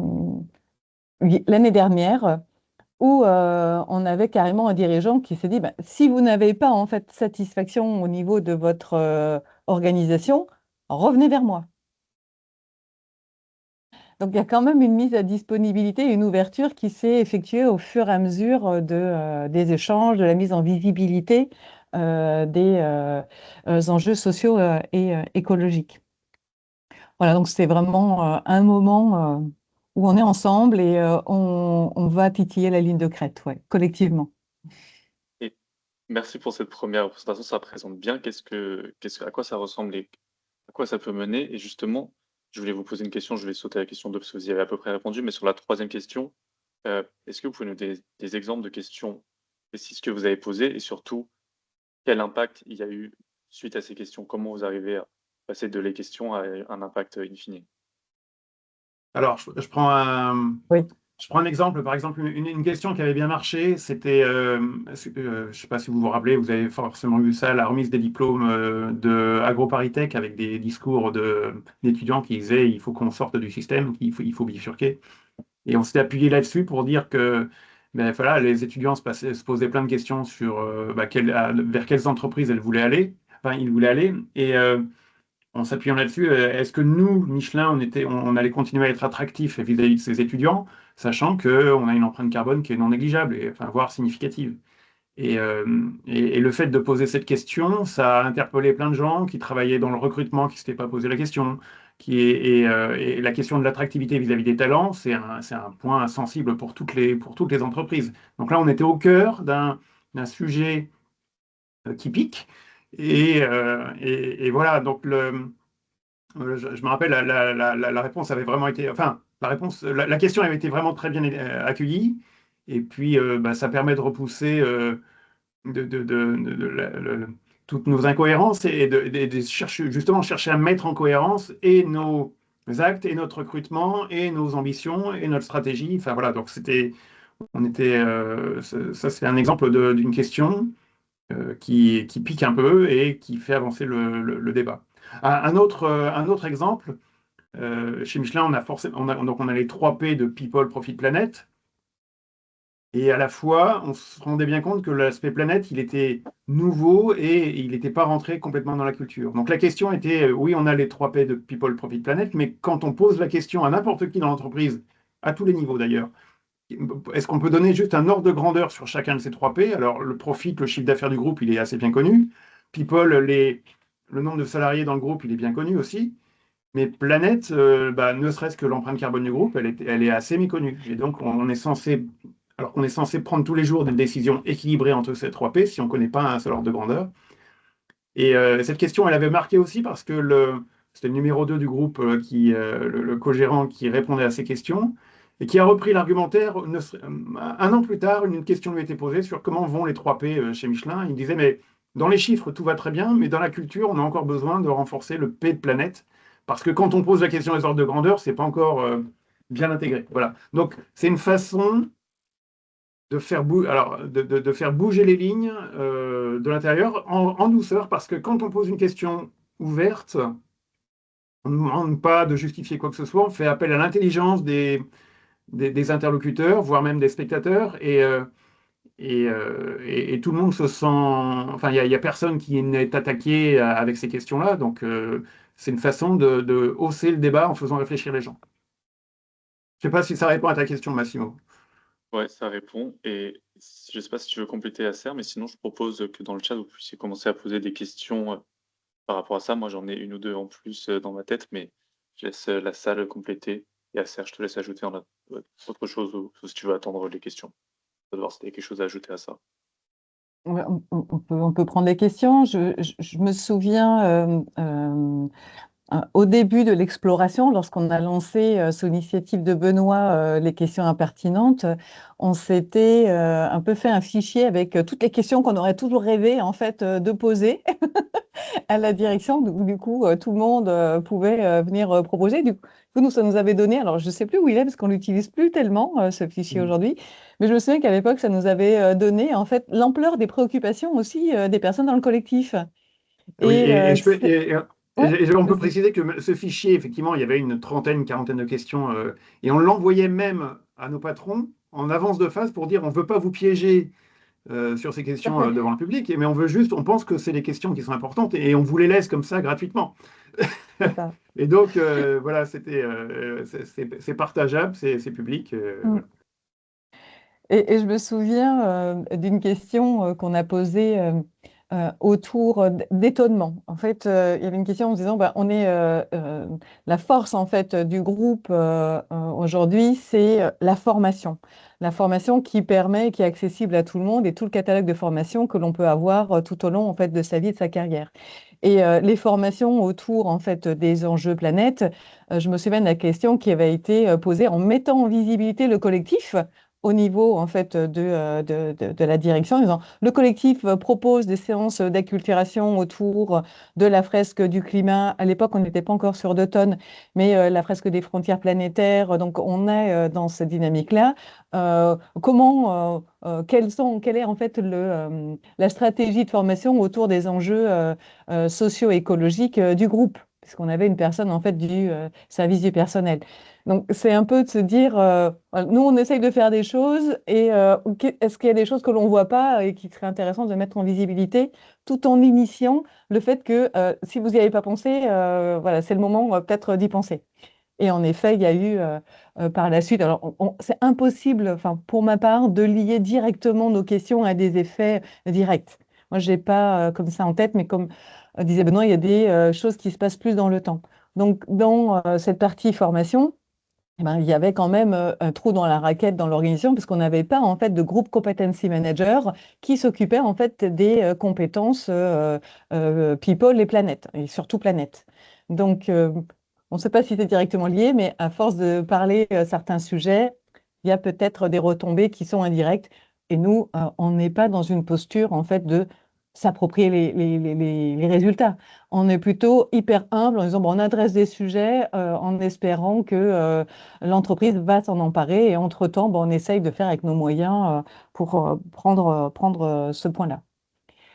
l'année dernière, où on avait carrément un dirigeant qui s'est dit, bah, si vous n'avez pas en fait satisfaction au niveau de votre organisation, revenez vers moi. Donc, il y a quand même une mise à disponibilité, une ouverture qui s'est effectuée au fur et à mesure des échanges, de la mise en visibilité des enjeux sociaux et écologiques. Voilà, donc c'est vraiment un moment où on est ensemble et on va titiller la ligne de crête, ouais, collectivement. Et merci pour cette première présentation, ça présente bien à quoi ça ressemble et à quoi ça peut mener. Et justement, je voulais vous poser une question, je vais sauter à la question 2 parce que vous y avez à peu près répondu, mais sur la troisième question, est-ce que vous pouvez nous donner des exemples de questions précises que vous avez posées et surtout, quel impact il y a eu suite à ces questions? Comment vous arrivez à passer de les questions à un impact in fine? Alors, Oui. je prends un exemple. Par exemple, une question qui avait bien marché, c'était, je ne sais pas si vous vous rappelez, vous avez forcément vu ça, la remise des diplômes de AgroParisTech avec des discours d'étudiants qui disaient il faut qu'on sorte du système, il faut bifurquer. Et on s'était appuyé là-dessus pour dire que ben, voilà, les étudiants se posaient plein de questions sur vers quelles entreprises elles voulaient aller, enfin, ils voulaient aller. Et en s'appuyant là-dessus, est-ce que nous, Michelin, on allait continuer à être attractifs vis-à-vis de ces étudiants, sachant qu'on a une empreinte carbone qui est non négligeable, et, enfin, voire significative. Et le fait de poser cette question, ça a interpellé plein de gens qui travaillaient dans le recrutement, qui ne s'étaient pas posé la question. Et la question de l'attractivité vis-à-vis des talents, c'est un point sensible pour toutes les entreprises. Donc là, on était au cœur d'un sujet qui pique. Et voilà, donc je me rappelle, la réponse avait vraiment été, enfin, la question avait été vraiment très bien accueillie. Et puis, bah, ça permet de repousser toutes nos incohérences et justement chercher à mettre en cohérence et nos actes et notre recrutement et nos ambitions et notre stratégie. Enfin voilà, donc ça c'est un exemple d'une question qui pique un peu et qui fait avancer le débat. Un autre exemple, chez Michelin, donc on a les 3 P de People, Profit, Planet. Et à la fois, on se rendait bien compte que l'aspect planète, il était nouveau et il n'était pas rentré complètement dans la culture. Donc la question était, oui, on a les 3 P de People, Profit, Planet, mais quand on pose la question à n'importe qui dans l'entreprise, à tous les niveaux d'ailleurs, est-ce qu'on peut donner juste un ordre de grandeur sur chacun de ces 3 P? Alors le profit, le chiffre d'affaires du groupe, il est assez bien connu. People, le nombre de salariés dans le groupe, il est bien connu aussi. Mais planète, bah, ne serait-ce que l'empreinte carbone du groupe, elle est assez méconnue. Et donc, alors qu'on est censé prendre tous les jours des décisions équilibrées entre ces 3 P, si on ne connaît pas un seul ordre de grandeur. Et cette question, elle avait marqué aussi parce que c'était le numéro 2 du groupe, le co-gérant qui répondait à ces questions et qui a repris l'argumentaire. Un an plus tard, une question lui a été posée sur comment vont les 3 P chez Michelin. Il disait, mais dans les chiffres, tout va très bien, mais dans la culture, on a encore besoin de renforcer le P de planète. Parce que quand on pose la question des ordres de grandeur, c'est pas encore bien intégré. Voilà. Donc, c'est une façon de faire, de faire bouger les lignes de l'intérieur en douceur, parce que quand on pose une question ouverte, on ne demande pas de justifier quoi que ce soit, on fait appel à l'intelligence des interlocuteurs, voire même des spectateurs, et tout le monde se sent... Enfin, il y a personne qui n'est attaqué avec ces questions-là, donc c'est une façon de hausser le débat en faisant réfléchir les gens. Je ne sais pas si ça répond à ta question, Massimo. Ouais, ça répond. Et je ne sais pas si tu veux compléter la serre, mais sinon, je propose que dans le chat, vous puissiez commencer à poser des questions par rapport à ça. Moi, j'en ai une ou deux en plus dans ma tête, mais je laisse la salle compléter. Et à Serre, je te laisse ajouter autre chose ou si tu veux attendre les questions. On va voir si tu as quelque chose à ajouter à ça. Ouais, on peut prendre les questions. Je me souviens Au début de l'exploration, lorsqu'on a lancé sous l'initiative de Benoît les questions impertinentes, on s'était un peu fait un fichier avec toutes les questions qu'on aurait toujours rêvé en fait de poser à la direction. Du coup, tout le monde pouvait venir proposer. Du coup, nous, ça nous avait donné, alors je ne sais plus où il est parce qu'on l'utilise plus tellement, ce fichier aujourd'hui, mais je me souviens qu'à l'époque, ça nous avait donné en fait l'ampleur des préoccupations aussi des personnes dans le collectif. Oui, Et ouais, on peut vas-y. préciser que ce fichier, effectivement, il y avait une trentaine, une quarantaine de questions, et on l'envoyait même à nos patrons en avance de phase pour dire on ne veut pas vous piéger sur ces Tout à questions fait. devant le public, mais on veut juste, on pense que c'est des questions qui sont importantes et on vous les laisse comme ça gratuitement. C'est ça. Et donc, voilà, c'est partageable, c'est public. Mm. Voilà. Et je me souviens d'une question qu'on a posée autour d'étonnement. En fait, il y avait une question en se disant, bah, la force en fait du groupe aujourd'hui, c'est la formation. La formation qui permet, qui est accessible à tout le monde et tout le catalogue de formations que l'on peut avoir tout au long en fait de sa vie, de sa carrière. Et les formations autour en fait des enjeux planètes, je me souviens de la question qui avait été posée en mettant en visibilité le collectif au niveau en fait de la direction, en disant le collectif propose des séances d'acculturation autour de la fresque du climat. À l'époque, on n'était pas encore sur 2 tonnes, mais la fresque des frontières planétaires. Donc, on est dans cette dynamique-là. Quelle est en fait la stratégie de formation autour des enjeux socio-écologiques du groupe, puisqu'on avait une personne en fait du service du personnel. Donc, c'est un peu de se dire, nous, on essaye de faire des choses et est-ce qu'il y a des choses que l'on ne voit pas et qui seraient intéressantes de mettre en visibilité tout en initiant le fait que si vous n'y avez pas pensé, voilà, c'est le moment peut-être d'y penser. Et en effet, il y a eu par la suite, alors c'est impossible, enfin, pour ma part, de lier directement nos questions à des effets directs. Moi, je n'ai pas comme ça en tête, mais comme disait Benoît, il y a des choses qui se passent plus dans le temps. Donc, dans cette partie formation, eh ben, il y avait quand même un trou dans la raquette dans l'organisation parce qu'on n'avait pas en fait de groupe competency manager qui s'occupait en fait des compétences people et planète et surtout planète. Donc on ne sait pas si c'est directement lié, mais à force de parler certains sujets, il y a peut-être des retombées qui sont indirectes. Et nous, on n'est pas dans une posture en fait de s'approprier les résultats. On est plutôt hyper humble en disant bon, on adresse des sujets en espérant que l'entreprise va s'en emparer et entre-temps, bon, on essaye de faire avec nos moyens pour prendre ce point-là.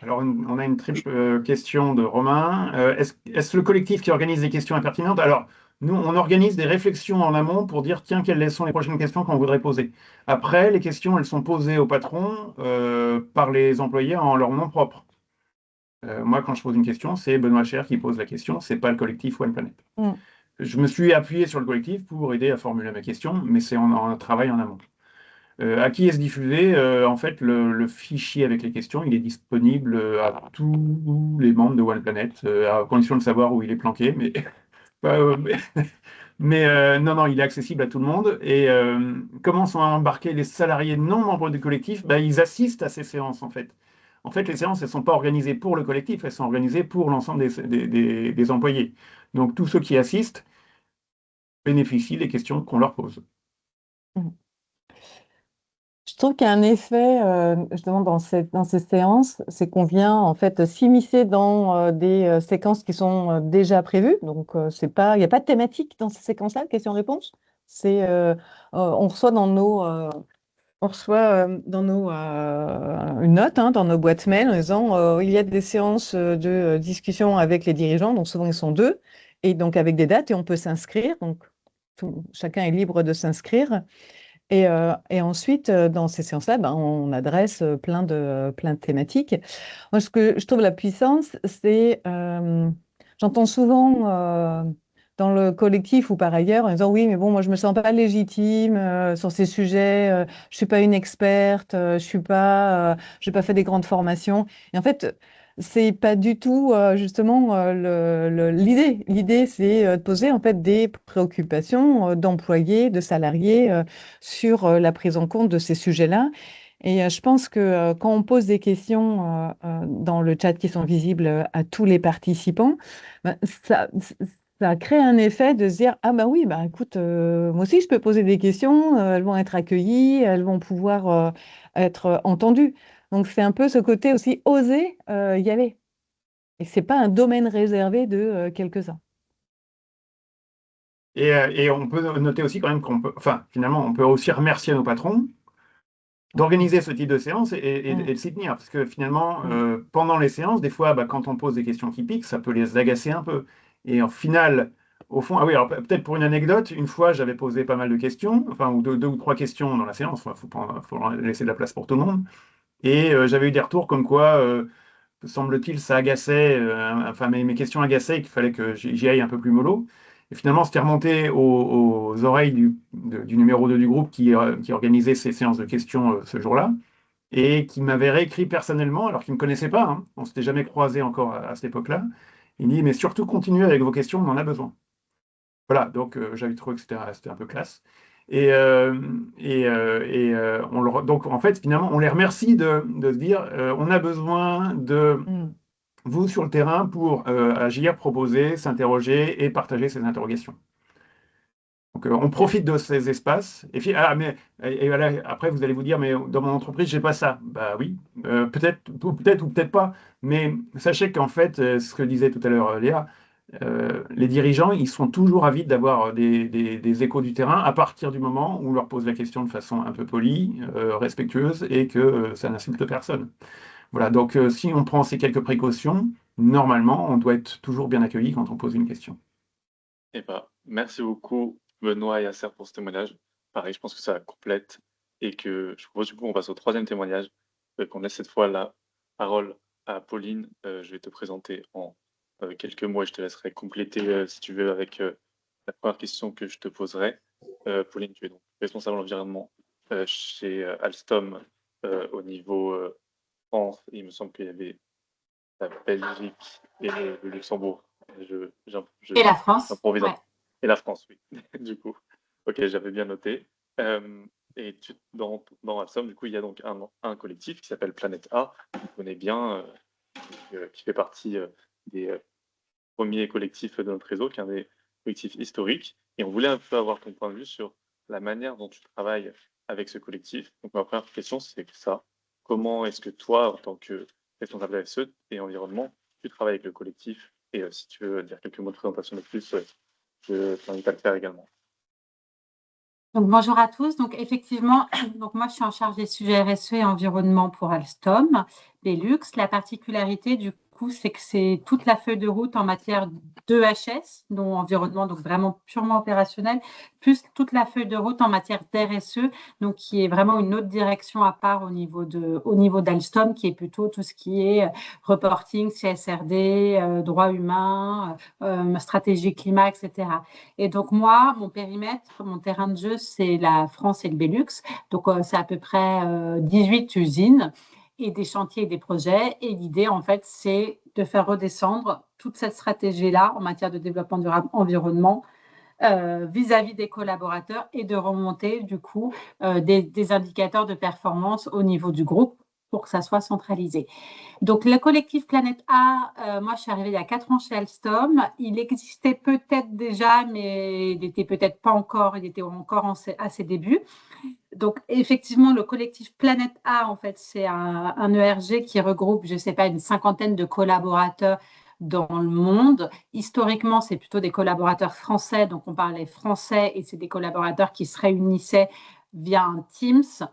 Alors, on a une triple question de Romain. Est-ce le collectif qui organise des questions impertinentes? Alors, nous, on organise des réflexions en amont pour dire, tiens, quelles sont les prochaines questions qu'on voudrait poser. Après, les questions, elles sont posées au patron par les employés en leur nom propre. Moi, quand je pose une question, c'est Benoît Cher qui pose la question, c'est pas le collectif One Planet. Mm. Je me suis appuyé sur le collectif pour aider à formuler ma question, mais c'est en travail en amont. À qui est-ce diffusé? En fait, le fichier avec les questions, il est disponible à tous les membres de One Planet, à condition de savoir où il est planqué. Mais, non, non, il est accessible à tout le monde. Et comment sont embarqués les salariés non membres du collectif? Ben, ils assistent à ces séances, en fait. En fait, les séances, elles ne sont pas organisées pour le collectif, elles sont organisées pour l'ensemble des employés. Donc, tous ceux qui assistent bénéficient des questions qu'on leur pose. Mm. Je trouve qu'il y a un effet, justement, dans ces séances, c'est qu'on vient en fait s'immiscer dans des séquences qui sont déjà prévues. Donc, c'est pas, il n'y a pas de thématique dans ces séquences-là, question-réponse. On reçoit une note dans nos boîtes mail en disant il y a des séances de discussion avec les dirigeants, donc souvent ils sont deux, et donc avec des dates, et on peut s'inscrire. Donc, chacun est libre de s'inscrire. Et ensuite, dans ces séances-là, ben, on adresse plein de thématiques. Moi, ce que je trouve la puissance, c'est, j'entends souvent dans le collectif ou par ailleurs en disant oui, mais bon, moi, je me sens pas légitime sur ces sujets, je suis pas une experte, j'ai pas fait des grandes formations. Et en fait, c'est pas du tout justement l'idée. L'idée, c'est de poser en fait des préoccupations d'employés, de salariés sur la prise en compte de ces sujets-là. Et je pense que quand on pose des questions dans le chat qui sont visibles à tous les participants, ben, ça crée un effet de se dire, ah bah oui, bah écoute, moi aussi je peux poser des questions, elles vont être accueillies, elles vont pouvoir être entendues. Donc c'est un peu ce côté aussi oser y aller. Et c'est pas un domaine réservé de quelques-uns. Et on peut noter aussi quand même qu'on peut, enfin, finalement, on peut aussi remercier nos patrons d'organiser ce type de séance et de s'y tenir. Parce que finalement, pendant les séances, des fois, bah, quand on pose des questions qui piquent, ça peut les agacer un peu. Et en final, au fond, ah oui, alors peut-être pour une anecdote, une fois, j'avais posé pas mal de questions, enfin, ou deux ou trois questions dans la séance, il faut laisser de la place pour tout le monde. Et j'avais eu des retours comme quoi, semble-t-il, ça agaçait, enfin, mes questions agaçaient et qu'il fallait que j'y aille un peu plus mollo. Et finalement, c'était remonté aux oreilles du numéro 2 du groupe qui organisait ces séances de questions ce jour-là et qui m'avait réécrit personnellement, alors qu'il ne me connaissait pas, hein. On ne s'était jamais croisé encore à cette époque-là. Il me dit, mais surtout continuez avec vos questions, on en a besoin. Voilà, donc j'avais trouvé que c'était un peu classe. Donc en fait, finalement, on les remercie de se dire, on a besoin de vous sur le terrain pour agir, proposer, s'interroger et partager ces interrogations. Donc, on profite de ces espaces. Et voilà, après, vous allez vous dire, mais dans mon entreprise, j'ai pas ça. Bah oui, peut-être ou peut-être pas. Mais sachez qu'en fait, ce que disait tout à l'heure Léa, les dirigeants, ils sont toujours avides d'avoir des échos du terrain à partir du moment où on leur pose la question de façon un peu polie, respectueuse et que ça n'insulte personne. Voilà, donc si on prend ces quelques précautions, normalement, on doit être toujours bien accueilli quand on pose une question. Eh ben, merci beaucoup, Benoît et Yasser, pour ce témoignage. Pareil, je pense que ça complète et que je propose du coup, on passe au troisième témoignage, qu'on laisse cette fois la parole à Pauline. Je vais te présenter en quelques mots et je te laisserai compléter, si tu veux, avec la première question que je te poserai. Pauline, tu es donc responsable environnement chez Alstom au niveau France. Il me semble qu'il y avait la Belgique et le Luxembourg. Et la France. J'improvise Ouais. Et la France, oui, du coup. Ok, j'avais bien noté. Et dans Alstom, du coup, il y a donc un collectif qui s'appelle Planète A, qu'on connaît bien, qui fait partie des premiers collectifs de notre réseau, qui est un des collectifs historiques. Et on voulait un peu avoir ton point de vue sur la manière dont tu travailles avec ce collectif. Donc ma première question, c'est ça. Comment est-ce que toi, en tant que responsable RSE et environnement, tu travailles avec le collectif? Et si tu veux dire quelques mots de présentation de plus, je t'invite à le faire également. Donc, bonjour à tous. Donc, effectivement, donc moi, je suis en charge des sujets RSE et environnement pour Alstom, Belux. La particularité, du coup, c'est que c'est toute la feuille de route en matière d'EHS, dont environnement, donc vraiment purement opérationnel, plus toute la feuille de route en matière d'RSE, donc qui est vraiment une autre direction à part au niveau d'Alstom, qui est plutôt tout ce qui est reporting, CSRD, droits humains, stratégie climat, etc. Et donc, moi, mon périmètre, mon terrain de jeu, c'est la France et le Belux. Donc, c'est à peu près 18 usines et des chantiers et des projets. Et l'idée, en fait, c'est de faire redescendre toute cette stratégie-là en matière de développement durable environnement vis-à-vis des collaborateurs et de remonter, du coup, des indicateurs de performance au niveau du groupe pour que ça soit centralisé. Donc, le collectif Planète A, moi, je suis arrivée il y a 4 ans chez Alstom. Il existait peut-être déjà, mais il n'était peut-être pas encore, il était encore à ses débuts. Donc, effectivement, le collectif Planète A, en fait, c'est un ERG qui regroupe, je ne sais pas, une cinquantaine de collaborateurs dans le monde. Historiquement, c'est plutôt des collaborateurs français, donc on parlait français et c'est des collaborateurs qui se réunissaient via un Teams.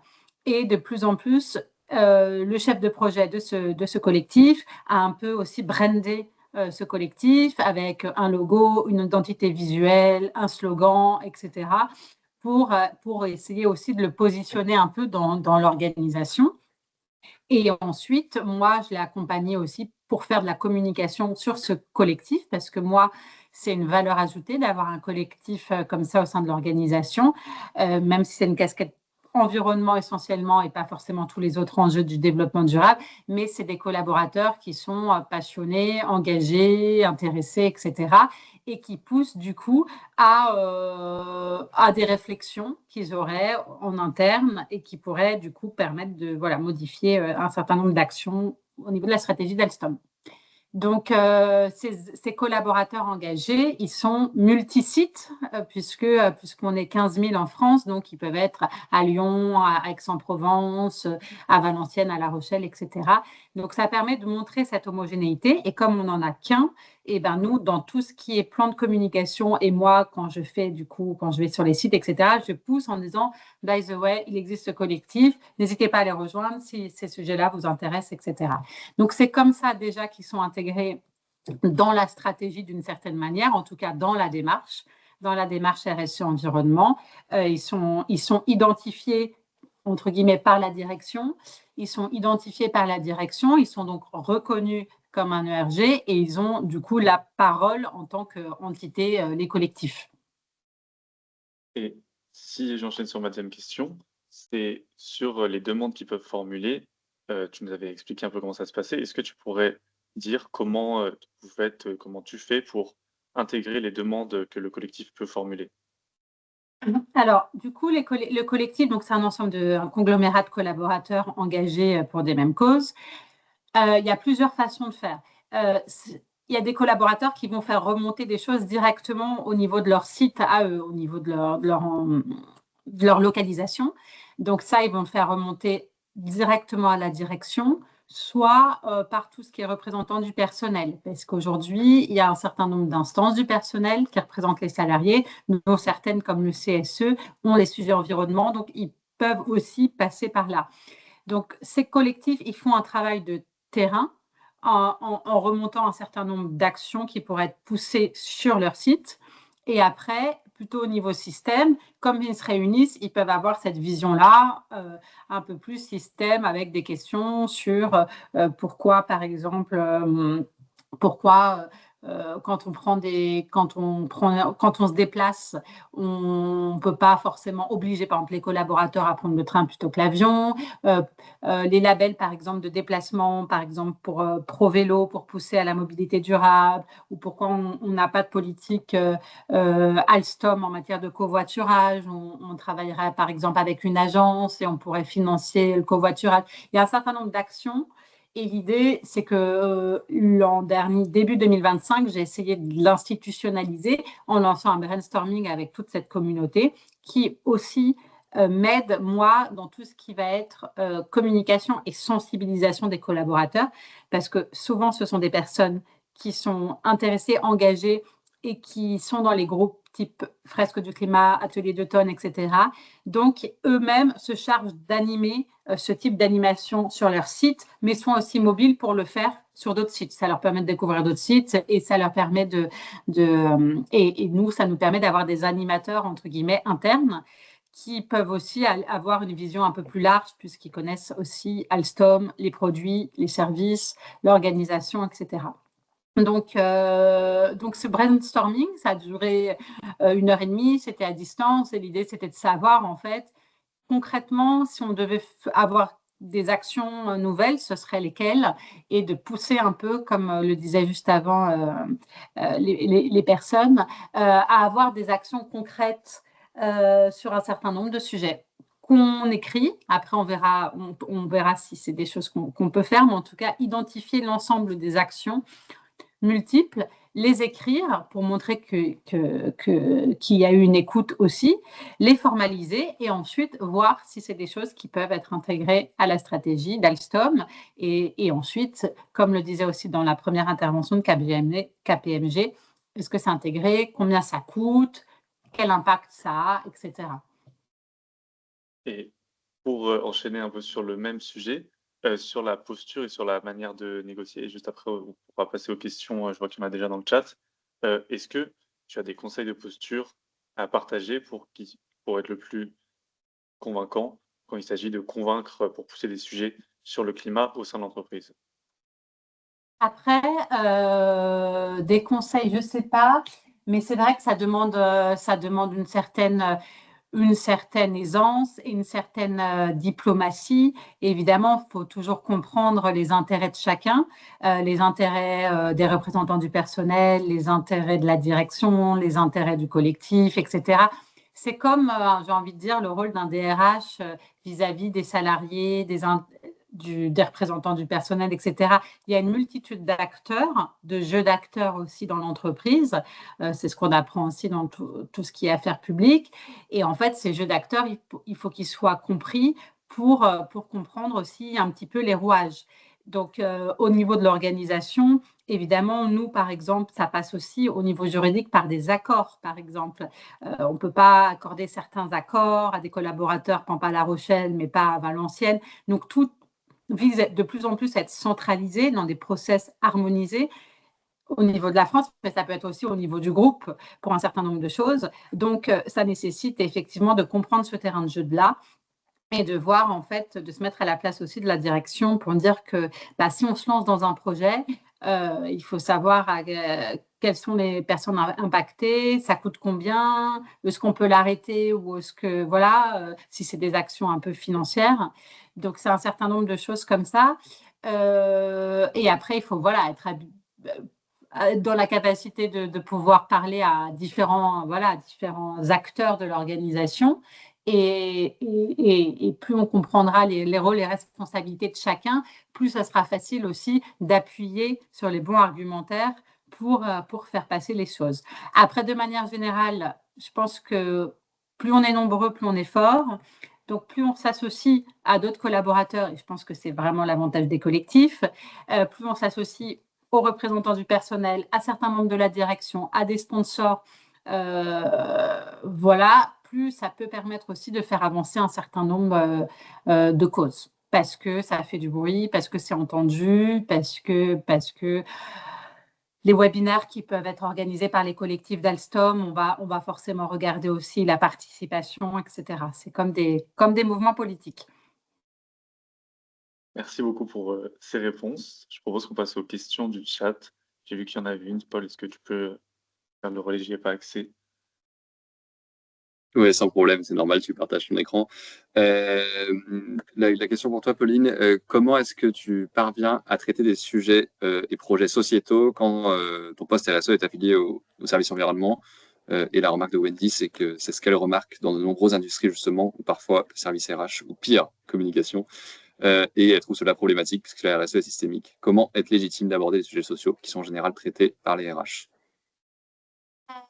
Et de plus en plus, le chef de projet de ce collectif a un peu aussi brandé ce collectif avec un logo, une identité visuelle, un slogan, etc., pour essayer aussi de le positionner un peu dans l'organisation. Et ensuite, moi, je l'ai accompagné aussi pour faire de la communication sur ce collectif, parce que moi, c'est une valeur ajoutée d'avoir un collectif comme ça au sein de l'organisation, même si c'est une casquette environnement essentiellement et pas forcément tous les autres enjeux du développement durable, mais c'est des collaborateurs qui sont passionnés, engagés, intéressés, etc., et qui poussent du coup à des réflexions qu'ils auraient en interne et qui pourraient du coup permettre de modifier un certain nombre d'actions au niveau de la stratégie d'Alstom. Donc, ces collaborateurs engagés, ils sont multisites, puisqu'on est 15 000 en France, donc ils peuvent être à Lyon, à Aix-en-Provence, à Valenciennes, à La Rochelle, etc. Donc, ça permet de montrer cette homogénéité. Et comme on n'en a qu'un, et ben nous, dans tout ce qui est plan de communication, et moi, quand je vais sur les sites, etc., je pousse en disant, by the way, il existe ce collectif, n'hésitez pas à les rejoindre si ces sujets-là vous intéressent, etc. Donc, c'est comme ça déjà qu'ils sont intégrés dans la stratégie d'une certaine manière, en tout cas dans la démarche RSE environnement. Ils sont identifiés, entre guillemets, par la direction. Ils sont identifiés par la direction, ils sont donc reconnus comme un ERG et ils ont du coup la parole en tant qu'entité, les collectifs. Et si j'enchaîne sur ma deuxième question, c'est sur les demandes qu'ils peuvent formuler. Tu nous avais expliqué un peu comment ça se passait. Est-ce que tu pourrais dire comment comment tu fais pour intégrer les demandes que le collectif peut formuler? Alors, du coup, le collectif, donc c'est un conglomérat de collaborateurs engagés pour des mêmes causes. Il y a plusieurs façons de faire. Il y a des collaborateurs qui vont faire remonter des choses directement au niveau de leur site à eux, au niveau de leur localisation. Donc ça, ils vont le faire remonter directement à la direction, soit par tout ce qui est représentant du personnel, parce qu'aujourd'hui, il y a un certain nombre d'instances du personnel qui représentent les salariés, dont certaines, comme le CSE, ont les sujets environnement, donc ils peuvent aussi passer par là. Donc, ces collectifs, ils font un travail de terrain en remontant un certain nombre d'actions qui pourraient être poussées sur leur site. Et après, plutôt au niveau système, comme ils se réunissent, ils peuvent avoir cette vision-là, un peu plus système, avec des questions sur pourquoi, par exemple, quand on se déplace, on ne peut pas forcément obliger, par exemple, les collaborateurs à prendre le train plutôt que l'avion. Les labels, par exemple, de déplacement, par exemple, pour ProVélo, pour pousser à la mobilité durable, ou pourquoi on n'a pas de politique Alstom en matière de covoiturage. On travaillerait, par exemple, avec une agence et on pourrait financer le covoiturage. Il y a un certain nombre d'actions. Et l'idée, c'est que début 2025, j'ai essayé de l'institutionnaliser en lançant un brainstorming avec toute cette communauté qui aussi m'aide, moi, dans tout ce qui va être communication et sensibilisation des collaborateurs, parce que souvent, ce sont des personnes qui sont intéressées, engagées et qui sont dans les groupes type Fresque du climat, Atelier d'automne, etc. Donc, eux-mêmes se chargent d'animer ce type d'animation sur leur site, mais sont aussi mobiles pour le faire sur d'autres sites. Ça leur permet de découvrir d'autres sites et ça leur permet et nous, ça nous permet d'avoir des animateurs, entre guillemets, internes qui peuvent aussi avoir une vision un peu plus large puisqu'ils connaissent aussi Alstom, les produits, les services, l'organisation, etc. Donc, ce brainstorming, ça a duré 1h30, c'était à distance et l'idée, c'était de savoir, en fait, concrètement, si on devait avoir des actions nouvelles, ce seraient lesquelles et de pousser un peu, comme le disait juste avant les personnes, à avoir des actions concrètes sur un certain nombre de sujets qu'on écrit. Après, on verra si c'est des choses qu'on peut faire, mais en tout cas, identifier l'ensemble des actions multiples, les écrire pour montrer qu'il y a eu une écoute aussi, les formaliser et ensuite voir si c'est des choses qui peuvent être intégrées à la stratégie d'Alstom. Et ensuite, comme le disait aussi dans la première intervention de KPMG, est-ce que c'est intégré, combien ça coûte, quel impact ça a, etc. Et pour enchaîner un peu sur le même sujet, sur la posture et sur la manière de négocier, et juste après, on pourra passer aux questions, je vois qu'il y en a déjà dans le chat. Est-ce que tu as des conseils de posture à partager pour être le plus convaincant quand il s'agit de convaincre pour pousser des sujets sur le climat au sein de l'entreprise? Après, des conseils, je ne sais pas, mais c'est vrai que ça demande une certaine aisance et une certaine diplomatie. Et évidemment, il faut toujours comprendre les intérêts de chacun, les intérêts des représentants du personnel, les intérêts de la direction, les intérêts du collectif, etc. C'est comme, j'ai envie de dire, le rôle d'un DRH vis-à-vis des salariés, des représentants du personnel, etc. Il y a une multitude d'acteurs, de jeux d'acteurs aussi dans l'entreprise. C'est ce qu'on apprend aussi dans tout ce qui est affaires publiques. Et en fait, ces jeux d'acteurs, il faut qu'ils soient compris pour comprendre aussi un petit peu les rouages. Donc, au niveau de l'organisation, évidemment, nous, par exemple, ça passe aussi au niveau juridique par des accords, par exemple. On ne peut pas accorder certains accords à des collaborateurs, pas à La Rochelle, mais pas à Valenciennes. Donc, tout vise de plus en plus à être centralisé dans des process harmonisés au niveau de la France, mais ça peut être aussi au niveau du groupe pour un certain nombre de choses. Donc, ça nécessite effectivement de comprendre ce terrain de jeu-là et de voir, en fait, de se mettre à la place aussi de la direction pour dire que si on se lance dans un projet, il faut savoir quelles sont les personnes impactées, ça coûte combien, est-ce qu'on peut l'arrêter ou est-ce que, voilà, si c'est des actions un peu financières. Donc, c'est un certain nombre de choses comme ça. Et après, il faut être dans la capacité de pouvoir parler à différents acteurs de l'organisation. Et plus on comprendra les rôles et responsabilités de chacun, plus ça sera facile aussi d'appuyer sur les bons argumentaires pour faire passer les choses. Après, de manière générale, je pense que plus on est nombreux, plus on est fort. Donc, plus on s'associe à d'autres collaborateurs, et je pense que c'est vraiment l'avantage des collectifs, plus on s'associe aux représentants du personnel, à certains membres de la direction, à des sponsors, plus ça peut permettre aussi de faire avancer un certain nombre de causes. Parce que ça fait du bruit, parce que c'est entendu, parce que les webinaires qui peuvent être organisés par les collectifs d'Alstom, on va forcément regarder aussi la participation, etc. C'est comme des mouvements politiques. Merci beaucoup pour ces réponses. Je propose qu'on passe aux questions du chat. J'ai vu qu'il y en avait une. Paul, est-ce que tu peux faire le relais? J'y ai pas accès. Oui, sans problème, c'est normal, tu partages ton écran. La question pour toi, Pauline, comment est-ce que tu parviens à traiter des sujets et projets sociétaux quand ton poste RSE est affilié au service environnement? Et la remarque de Wendy, c'est que c'est ce qu'elle remarque dans de nombreuses industries, justement, où parfois le service RH, ou pire, communication, et elle trouve cela problématique puisque la RSE est systémique. Comment être légitime d'aborder les sujets sociaux qui sont en général traités par les RH?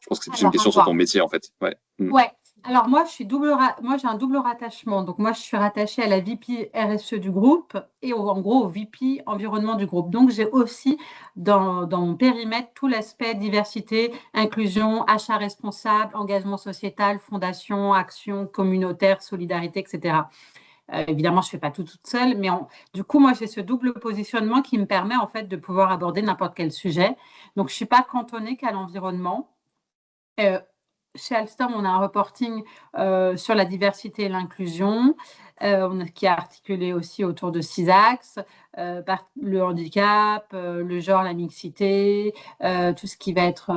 Je pense que c'est plus une question sur ton métier, en fait. Ouais. Ouais. Alors moi, j'ai un double rattachement. Donc moi, je suis rattachée à la VP RSE du groupe et en gros au VP environnement du groupe. Donc j'ai aussi dans mon périmètre tout l'aspect diversité, inclusion, achat responsable, engagement sociétal, fondation, action communautaire, solidarité, etc. Évidemment, je ne fais pas tout toute seule, mais du coup, moi, j'ai ce double positionnement qui me permet en fait de pouvoir aborder n'importe quel sujet. Donc, je ne suis pas cantonnée qu'à l'environnement. Chez Alstom, on a un reporting sur la diversité et l'inclusion qui est articulé aussi autour de 6 axes, le handicap, le genre, la mixité, tout ce qui va être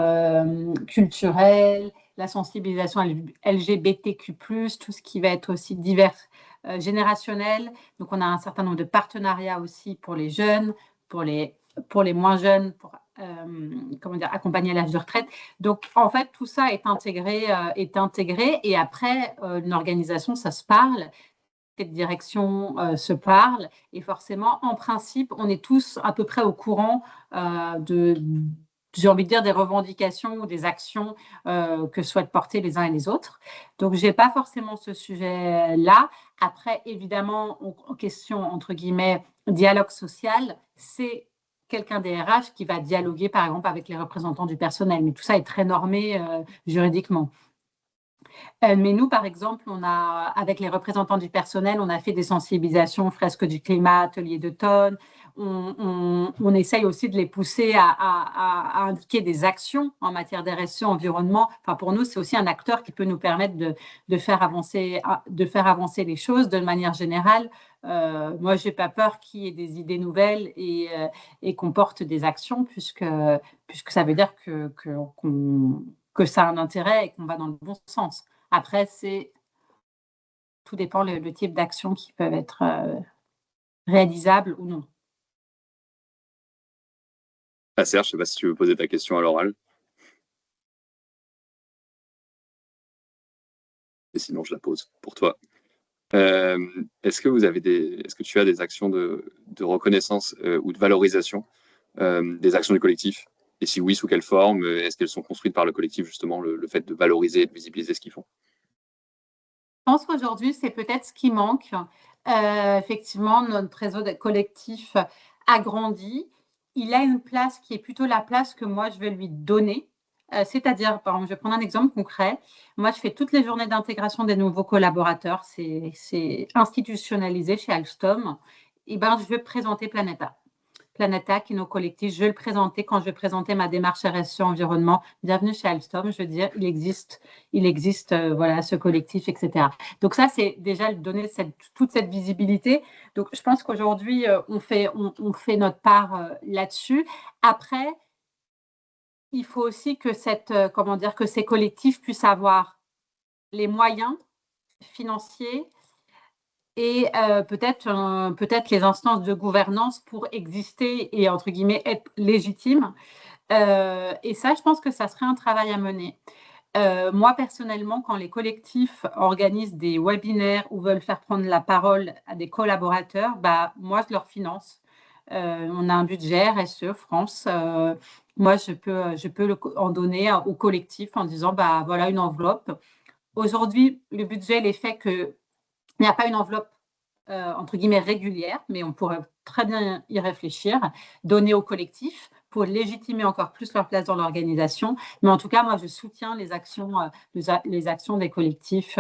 culturel, la sensibilisation LGBTQ+, tout ce qui va être aussi divers, générationnel. Donc, on a un certain nombre de partenariats aussi pour les jeunes, pour les moins jeunes, pour accompagner l'âge de retraite. Donc, en fait, tout ça est intégré et après, une organisation, ça se parle, cette direction se parle et forcément, en principe, on est tous à peu près au courant j'ai envie de dire, des revendications ou des actions que souhaitent porter les uns et les autres. Donc, je n'ai pas forcément ce sujet-là. Après, évidemment, en question, entre guillemets, dialogue social, c'est quelqu'un des RH qui va dialoguer, par exemple, avec les représentants du personnel. Mais tout ça est très normé juridiquement. Mais nous, par exemple, avec les représentants du personnel, on a fait des sensibilisations, fresques du climat, ateliers d'automne. On essaye aussi de les pousser à indiquer des actions en matière d'RSE, environnement. Enfin, pour nous, c'est aussi un acteur qui peut nous permettre de faire avancer les choses de manière générale. Moi, je n'ai pas peur qu'il y ait des idées nouvelles et qu'on porte des actions puisque ça veut dire que ça a un intérêt et qu'on va dans le bon sens. Après, tout dépend le type d'actions qui peuvent être réalisables ou non. Serge, je ne sais pas si tu veux poser ta question à l'oral. Et sinon, je la pose pour toi. Est-ce que tu as des actions de reconnaissance ou de valorisation des actions du collectif? Et si oui, sous quelle forme? Est-ce qu'elles sont construites par le collectif, justement, le fait de valoriser et de visibiliser ce qu'ils font? Je pense qu'aujourd'hui, c'est peut-être ce qui manque. Effectivement, notre réseau collectif a grandi. Il a une place qui est plutôt la place que moi, je vais lui donner. C'est-à-dire, par exemple, je vais prendre un exemple concret. Moi, je fais toutes les journées d'intégration des nouveaux collaborateurs. C'est institutionnalisé chez Alstom. Et ben, je vais présenter Planeta. Planeta, qui est nos collectifs, je vais le présenter quand je vais présenter ma démarche RSE environnement. Bienvenue chez Alstom, je veux dire, il existe voilà, ce collectif, etc. Donc ça, c'est déjà donner toute cette visibilité. Donc je pense qu'aujourd'hui, on fait notre part là-dessus. Après, il faut aussi que que ces collectifs puissent avoir les moyens financiers et peut-être les instances de gouvernance pour exister et, entre guillemets, être légitimes. Et ça, je pense que ça serait un travail à mener. Moi, personnellement, quand les collectifs organisent des webinaires ou veulent faire prendre la parole à des collaborateurs, bah, moi, je leur finance. On a un budget RSE France. Moi, je peux en donner au collectif en disant, bah, voilà une enveloppe. Aujourd'hui, le budget, il est fait qu'il n'y a pas une enveloppe entre guillemets régulière, mais on pourrait très bien y réfléchir, donner au collectif pour légitimer encore plus leur place dans l'organisation. Mais en tout cas, moi, je soutiens les actions des collectifs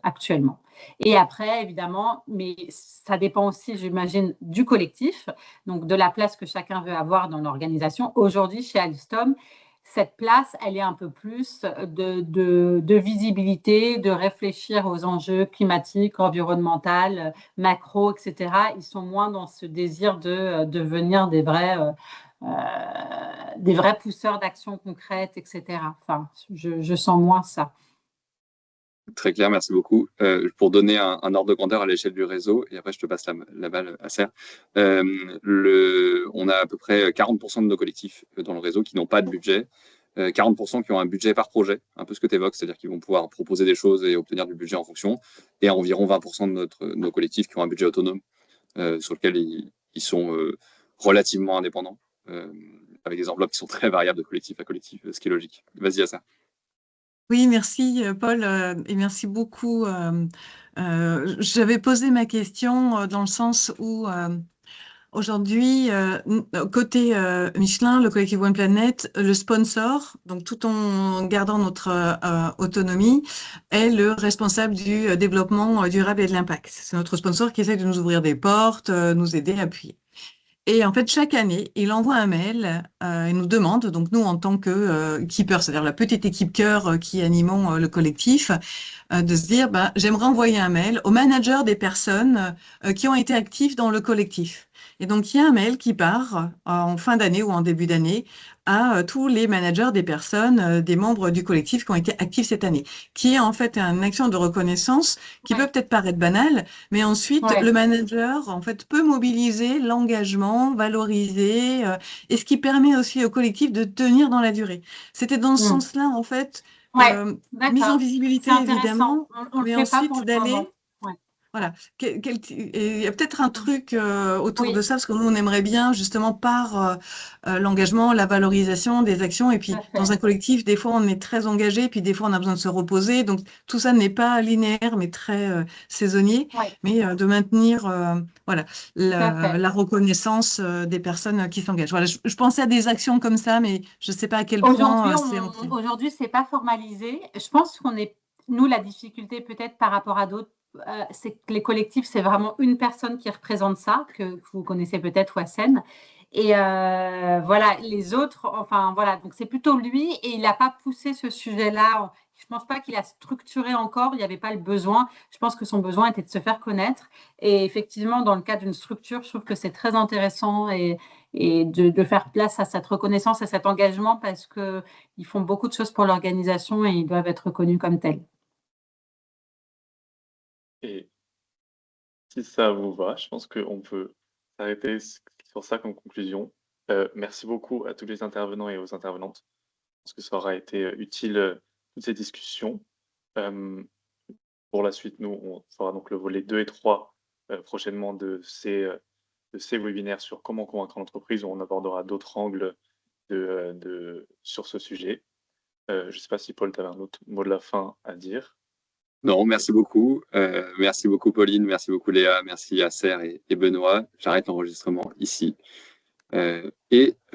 actuellement. Et après, évidemment, mais ça dépend aussi, j'imagine, du collectif, donc de la place que chacun veut avoir dans l'organisation. Aujourd'hui, chez Alstom, cette place, elle est un peu plus de visibilité, de réfléchir aux enjeux climatiques, environnementaux, macro, etc. Ils sont moins dans ce désir de devenir des vrais pousseurs d'actions concrètes, etc. Enfin, je sens moins ça. Très clair, merci beaucoup. Pour donner un ordre de grandeur à l'échelle du réseau, et après je te passe la balle à Serre, on a à peu près 40% de nos collectifs dans le réseau qui n'ont pas de budget, 40% qui ont un budget par projet, un peu ce que tu évoques, c'est-à-dire qu'ils vont pouvoir proposer des choses et obtenir du budget en fonction, et environ 20% de nos collectifs qui ont un budget autonome, sur lequel ils sont relativement indépendants, avec des enveloppes qui sont très variables de collectif à collectif, ce qui est logique. Vas-y à ça. Oui, merci Paul, et merci beaucoup. J'avais posé ma question dans le sens où aujourd'hui, côté Michelin, le collectif One Planet, le sponsor, donc tout en gardant notre autonomie, est le responsable du développement durable et de l'impact. C'est notre sponsor qui essaie de nous ouvrir des portes, nous aider, appuyer. Et en fait, chaque année, il envoie un mail et nous demande, donc nous en tant que keeper, c'est-à-dire la petite équipe cœur qui animons le collectif, de se dire, ben, j'aimerais envoyer un mail aux managers des personnes qui ont été actifs dans le collectif. Et donc, il y a un mail qui part en fin d'année ou en début d'année à tous les managers des personnes, des membres du collectif qui ont été actifs cette année, qui est en fait une action de reconnaissance qui peut peut-être paraître banale, mais ensuite, le manager, en fait, peut mobiliser l'engagement, valoriser, et ce qui permet aussi au collectif de tenir dans la durée. C'était dans ce sens-là, en fait, mise en visibilité, évidemment, on mais le fait pas ensuite pour le d'aller... moment. Voilà. Il y a peut-être un truc autour de ça, parce que nous, on aimerait bien, justement, par l'engagement, la valorisation des actions. Et puis, dans un collectif, des fois, on est très engagé, puis des fois, on a besoin de se reposer. Donc, tout ça n'est pas linéaire, mais très saisonnier. Mais de maintenir voilà, la reconnaissance des personnes qui s'engagent. Voilà, je pensais à des actions comme ça, mais je ne sais pas à quel point c'est ancré. Aujourd'hui, c'est pas formalisé. Je pense qu'on est, nous, la difficulté peut-être par rapport à d'autres, c'est que les collectifs, c'est vraiment une personne qui représente ça, que vous connaissez peut-être, Wassen. Et voilà, les autres, enfin voilà, donc c'est plutôt lui et il n'a pas poussé ce sujet-là. Je ne pense pas qu'il a structuré encore, il n'y avait pas le besoin. Je pense que son besoin était de se faire connaître. Et effectivement, dans le cas d'une structure, je trouve que c'est très intéressant et de faire place à cette reconnaissance, à cet engagement parce qu'ils font beaucoup de choses pour l'organisation et ils doivent être reconnus comme tels. Et si ça vous va, je pense qu'on peut s'arrêter sur ça comme conclusion. Merci beaucoup à tous les intervenants et aux intervenantes. Je pense que ça aura été utile, toutes ces discussions. pour la suite, nous, on fera donc le volet 2 et 3 prochainement de ces webinaires sur comment convaincre l'entreprise, où on abordera d'autres angles sur ce sujet. Je ne sais pas si Paul, tu avais un autre mot de la fin à dire. Non, merci beaucoup. Merci beaucoup, Pauline. Merci beaucoup, Léa. Merci Acer et Benoît. J'arrête l'enregistrement ici. Et